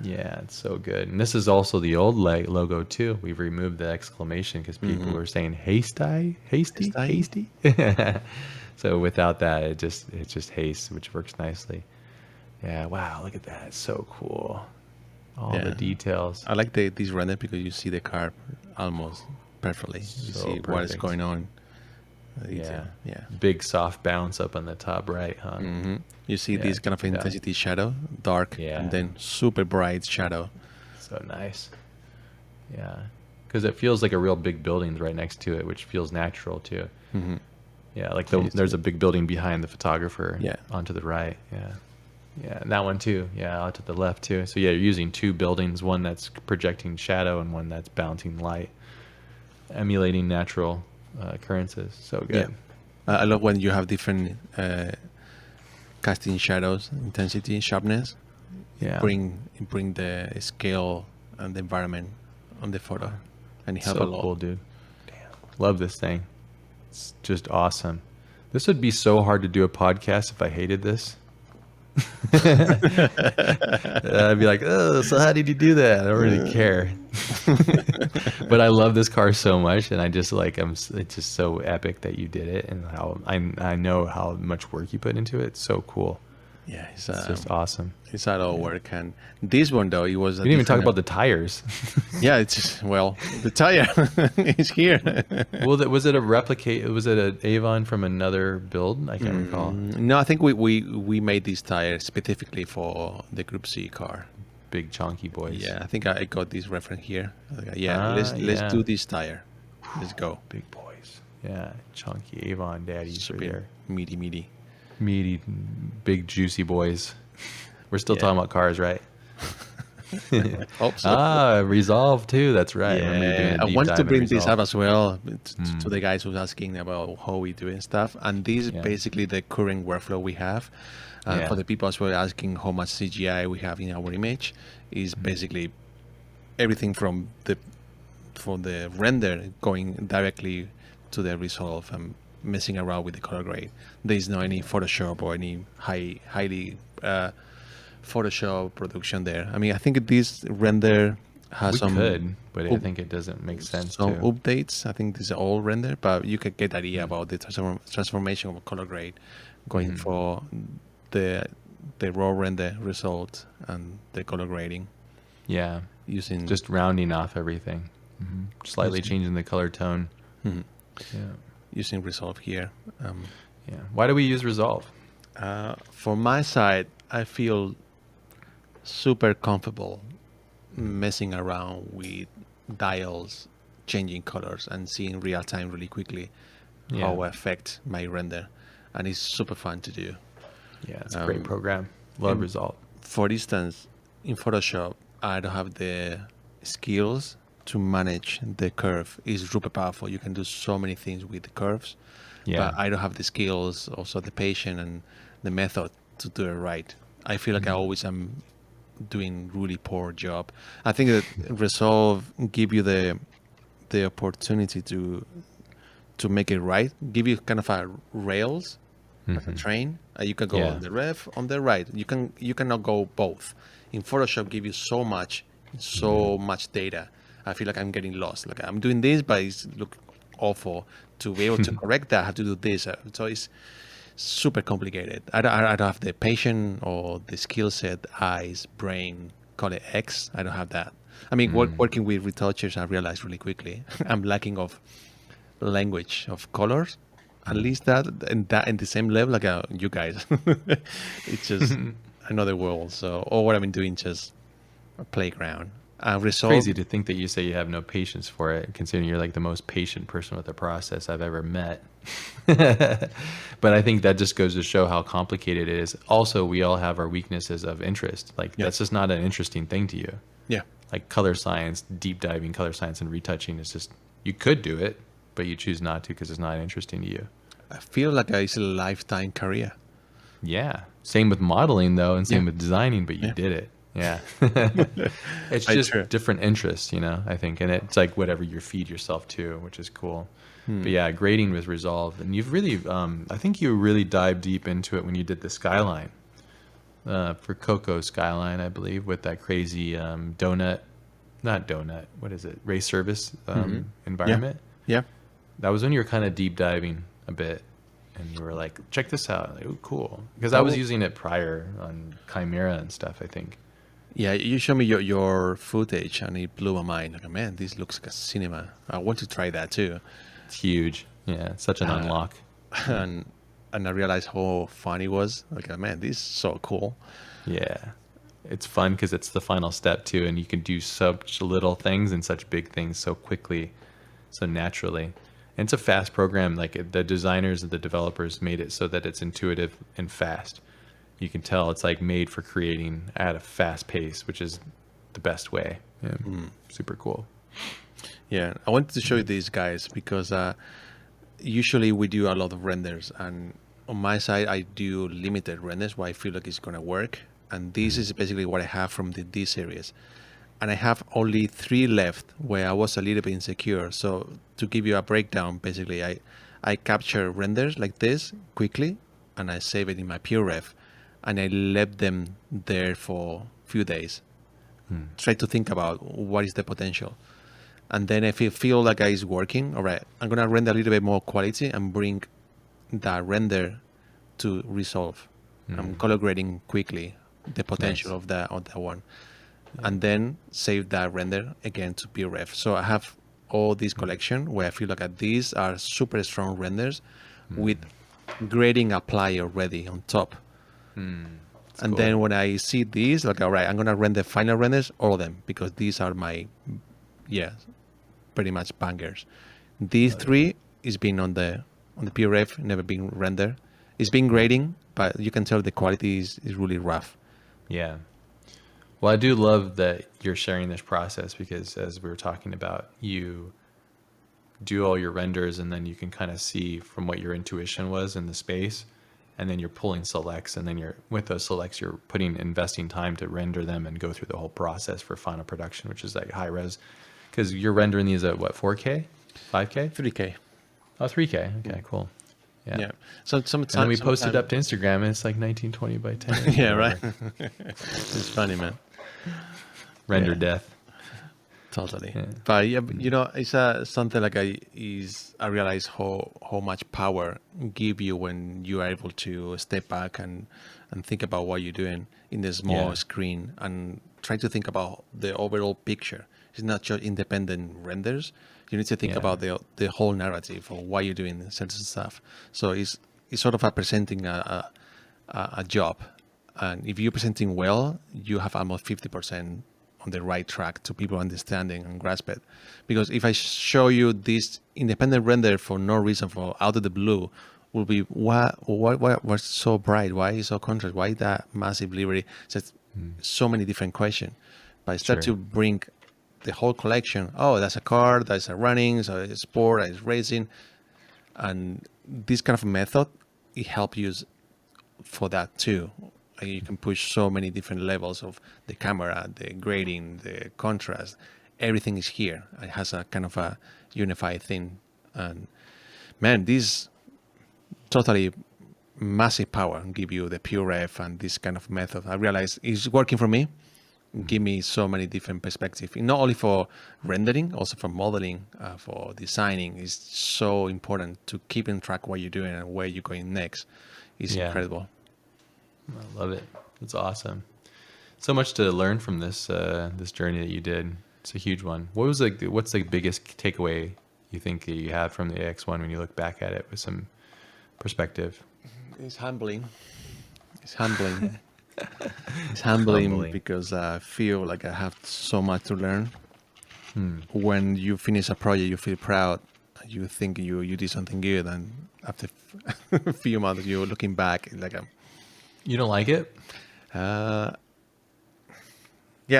Yeah, it's so good. And this is also the old logo too. We've removed the exclamation because people were saying hasty. Hasty? So without that, it's just haste, which works nicely. Yeah, wow, look at that. It's so cool. All Yeah. the details. I like this render because you see the car almost perfectly. You So see what is perfect. going on. Yeah. Yeah. Big soft bounce up on the top right, huh? You see Yeah, this kind of check it out. intensity shadow, dark, Yeah. and then super bright shadow. So nice. Yeah. Because it feels like a real big building right next to it, which feels natural too. Yeah, like there's a big building behind the photographer. Yeah. Onto the right. Yeah. Yeah, and that one too. Yeah, out to the left too. So yeah, you're using two buildings, one that's projecting shadow and one that's bouncing light, emulating natural occurrences. So good. I love when you have different casting shadows, intensity, sharpness. Yeah. Bring the scale and the environment on the photo, and it helps a So lot. cool, dude. Damn. Love this thing. It's just awesome. This would be so hard to do a podcast if I hated this. I'd be like, oh, so how did you do that? I don't really care. But I love this car so much, and I just like, it's just so epic that you did it, and how I know how much work you put into it. It's so cool. Yeah, It's just awesome. It's a lot of work. And this one though, it was. We didn't even talk about the tires. Yeah, it's just, well, the tire is here. Well, was it a replicate? Was it an Avon from another build? I can't recall. No, I think we made this tire specifically for the Group C car. Big chunky boys. Yeah, I think I got this reference here. Yeah, let's do this tire. Let's go. Big boys. Yeah, chunky Avon daddies Super right there. meaty. Meaty, big juicy boys. We're still talking about cars, right? Hope so. Resolve too. That's right. Yeah, I wanted to bring this up as well to the guys who's asking about how we do and stuff. And this is basically the current workflow we have. For the people as well asking how much CGI we have in our image, is basically everything from the render going directly to the resolve and messing around with the color grade. There is no any Photoshop or any highly Photoshop production there. I mean, I think this render has but I think it doesn't make sense. Some updates. I think this is all render, but you can get idea about the transformation of color grade going for the raw render result and the color grading. Yeah, using just rounding off everything, slightly changing the color tone. Yeah, using Resolve here. Why do we use Resolve? For my side, I feel super comfortable messing around with dials, changing colors, and seeing real time really quickly how it affect my render, and it's super fun to do. Yeah, it's a great program. Love Resolve. For instance, in Photoshop, I don't have the skills to manage the curve. It's super powerful. You can do so many things with the curves, but I don't have the skills, also the patience and the method to do it right. I feel like I always am doing really poor job. I think that Resolve give you the opportunity to make it right, give you kind of a rails, like a train. You can go on the left, on the right. You cannot go both. In Photoshop, give you so much data. I feel like I'm getting lost. Like I'm doing this, but it's look awful. To be able to correct that, I have to do this. So it's super complicated. I don't have the patience or the skill set, eyes, brain, call it X. I don't have that. I mean, working with retouchers, I realized really quickly I'm lacking of language of colors. At least that in the same level like you guys. It's just another world. So all what I've been doing just a playground. Resolve. Crazy to think that you say you have no patience for it, considering you're like the most patient person with the process I've ever met. But I think that just goes to show how complicated it is. Also, we all have our weaknesses of interest. Like that's just not an interesting thing to you. Yeah. Like color science, deep diving color science and retouching is just, you could do it, but you choose not to because it's not interesting to you. I feel like it's a lifetime career. Yeah. Same with modeling though, and same with designing, but you did it. Yeah. It's just different interests, I think. And it's like whatever you feed yourself to, which is cool. But yeah, grading with Resolve. And you've really, I think you really dived deep into it when you did the Skyline. For Coco Skyline, I believe, with that crazy what is it? Race service environment. Yeah. That was when you were kind of deep diving a bit. And you were like, check this out. Like, oh, cool. Because I was using it prior on Chimera and stuff, I think. Yeah, you showed me your footage and it blew my mind. Like, man, this looks like a cinema. I want to try that too. It's huge. Yeah, it's such an unlock. And I realized how fun it was. Like, man, this is so cool. Yeah. It's fun because it's the final step too. And you can do such little things and such big things so quickly, so naturally. And it's a fast program. Like the designers and the developers made it so that it's intuitive and fast. You can tell it's like made for creating at a fast pace, which is the best way. Yeah. Super cool. Yeah, I wanted to show you these guys because usually we do a lot of renders, and on my side I do limited renders where I feel like it's gonna work. And this is basically what I have from the D series. And I have only 3 left where I was a little bit insecure. So to give you a breakdown, basically I capture renders like this quickly and I save it in my PureRef. and I left them there for a few days. Try to think about what is the potential. And then if I feel like it's working, all right, I'm going to render a little bit more quality and bring that render to resolve. I'm color grading quickly the potential Nice. of that one. And then save that render again to PRF. So I have all this collection where I feel like these are super strong renders with grading applied already on top. And cool. then when I see these, like, all right, I'm going to render final renders, all of them, because these are my, pretty much bangers. These three is been on the PRF, never been rendered. It's been grading, but you can tell the quality is really rough. Yeah. Well, I do love that you're sharing this process because, as we were talking about, you do all your renders and then you can kind of see from what your intuition was in the space, and then you're pulling selects, and then you're with those selects you're investing time to render them and go through the whole process for final production, which is like high res, because you're rendering these at what, 4K, 5K, 3K. oh, 3K. Okay, cool. Yeah. So sometimes, and then we post it up to Instagram and it's like 1920 by 10. Yeah, right. It's funny, man. Render death. Totally. Yeah. But yeah, you know, it's something like I realize how much power give you when you are able to step back and think about what you're doing in the small screen and try to think about the overall picture. It's not just independent renders. You need to think about the whole narrative of why you're doing certain stuff. So it's sort of presenting a job, and if you're presenting well, you have almost 50% on the right track to people understanding and grasp it. Because if I show you this independent render for no reason, for out of the blue, will be what's so bright? Why is so contrast? Why that massive livery? So many different questions. But I start to bring the whole collection. Oh, that's a car, that's a running, so it's sport, it's racing, and this kind of method it helps you for that too. You can push so many different levels of the camera, the grading, the contrast. Everything is here. It has a kind of a unified thing. And man, this totally massive power give you the PureRef and this kind of method. I realize it's working for me. Give me so many different perspectives, not only for rendering, also for modeling, for designing. It's so important to keep in track what you're doing and where you're going next. It's incredible. I love it. It's awesome. So much to learn from this this journey that you did. It's a huge one. What's the biggest takeaway you think that you had from the AX1 when you look back at it with some perspective? It's humbling. It's humbling. It's humbling because I feel like I have so much to learn. When you finish a project, you feel proud. You think you did something good, and after a few months, you're looking back like You don't like it? Yeah,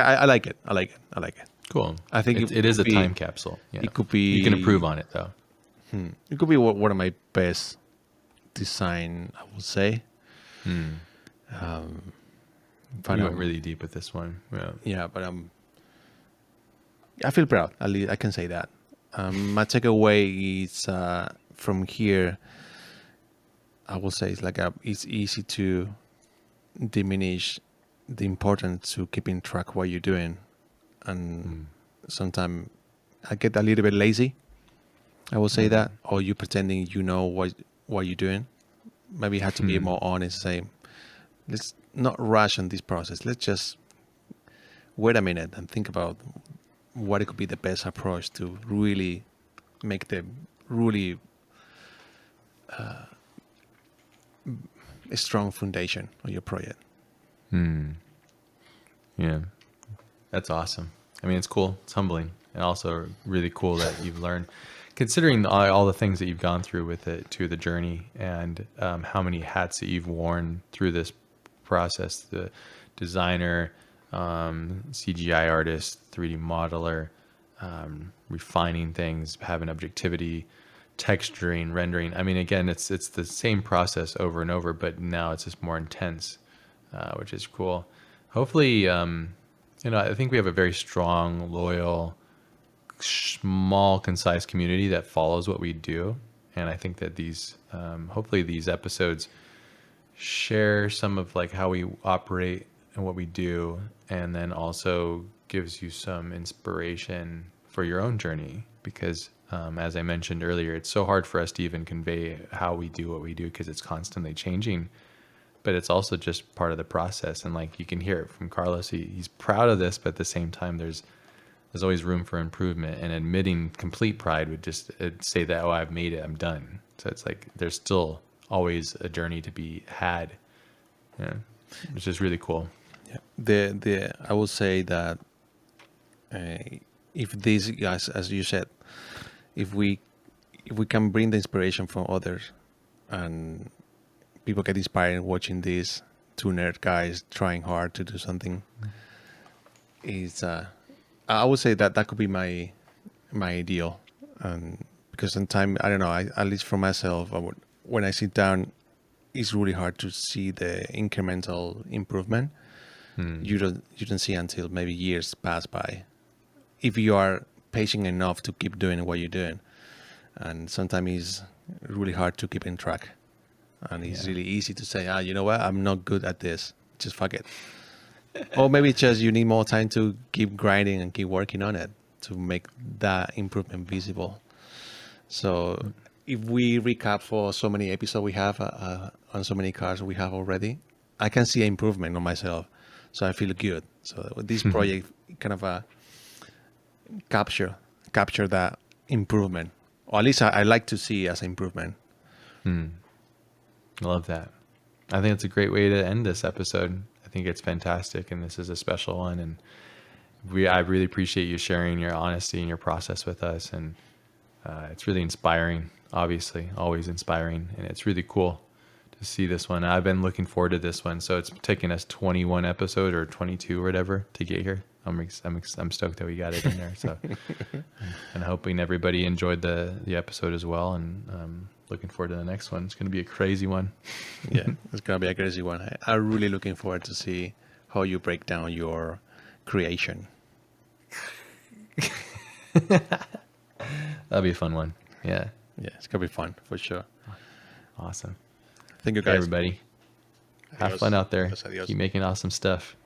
I like it. I like it. Cool. I think it is a time capsule. Yeah. It could be. You can improve on it though. It could be one of my best design, I would say. But you went really deep with this one. Yeah, but I feel proud. At least I can say that. My takeaway is from here. I will say it's like it's easy to diminish the importance to keeping track what you're doing, and sometimes I get a little bit lazy. I will say that, or you pretending you know what you're doing. Maybe you have to be more honest. Say, let's not rush on this process. Let's just wait a minute and think about what it could be the best approach to really make the really a strong foundation on your project. Yeah, that's awesome. I mean, it's cool. It's humbling, and also really cool that you've learned, considering all the things that you've gone through with it, to the journey, and how many hats that you've worn through this process: the designer, CGI artist, 3D modeler, refining things, having objectivity, texturing, rendering. I mean, again, it's the same process over and over, but now it's just more intense, which is cool. Hopefully, I think we have a very strong, loyal, small, concise community that follows what we do, and I think that these, hopefully, these episodes share some of like how we operate and what we do, and then also gives you some inspiration for your own journey. Because as I mentioned earlier, it's so hard for us to even convey how we do what we do because it's constantly changing. But it's also just part of the process, and like you can hear it from Carlos. He's proud of this, but at the same time, there's always room for improvement. And admitting complete pride would just say that, oh, I've made it, I'm done. So it's like there's still always a journey to be had, you know, which is really cool. Yeah. I will say that if these guys, as you said, if we can bring the inspiration from others, and people get inspired watching these two nerd guys trying hard to do something, is I would say that could be my ideal. And because sometimes, I don't know, at least for myself, when I sit down, it's really hard to see the incremental improvement. You don't see until maybe years pass by, if you are patient enough to keep doing what you're doing. And sometimes it's really hard to keep in track, and it's really easy to say, you know what, I'm not good at this, just fuck it. Or maybe it's just you need more time to keep grinding and keep working on it to make that improvement visible. So if we recap for so many episodes we have on so many cars we have already, I can see an improvement on myself. So I feel good. So this project kind of capture that improvement, or at least I like to see as improvement. I love that. I think it's a great way to end this episode. I think it's fantastic, and this is a special one. And I really appreciate you sharing your honesty and your process with us. And it's really inspiring, obviously, always inspiring. And it's really cool to see this one. I've been looking forward to this one. So it's taken us 21 episodes or 22 or whatever to get here. I'm stoked that we got it in there. So, and hoping everybody enjoyed the episode as well. And looking forward to the next one. It's going to be a crazy one. Yeah, it's going to be a crazy one. I'm really looking forward to see how you break down your creation. That'll be a fun one. Yeah. Yeah, it's going to be fun for sure. Awesome. Thank you, guys. Hey, everybody. Have fun out there. Adios. Keep making awesome stuff.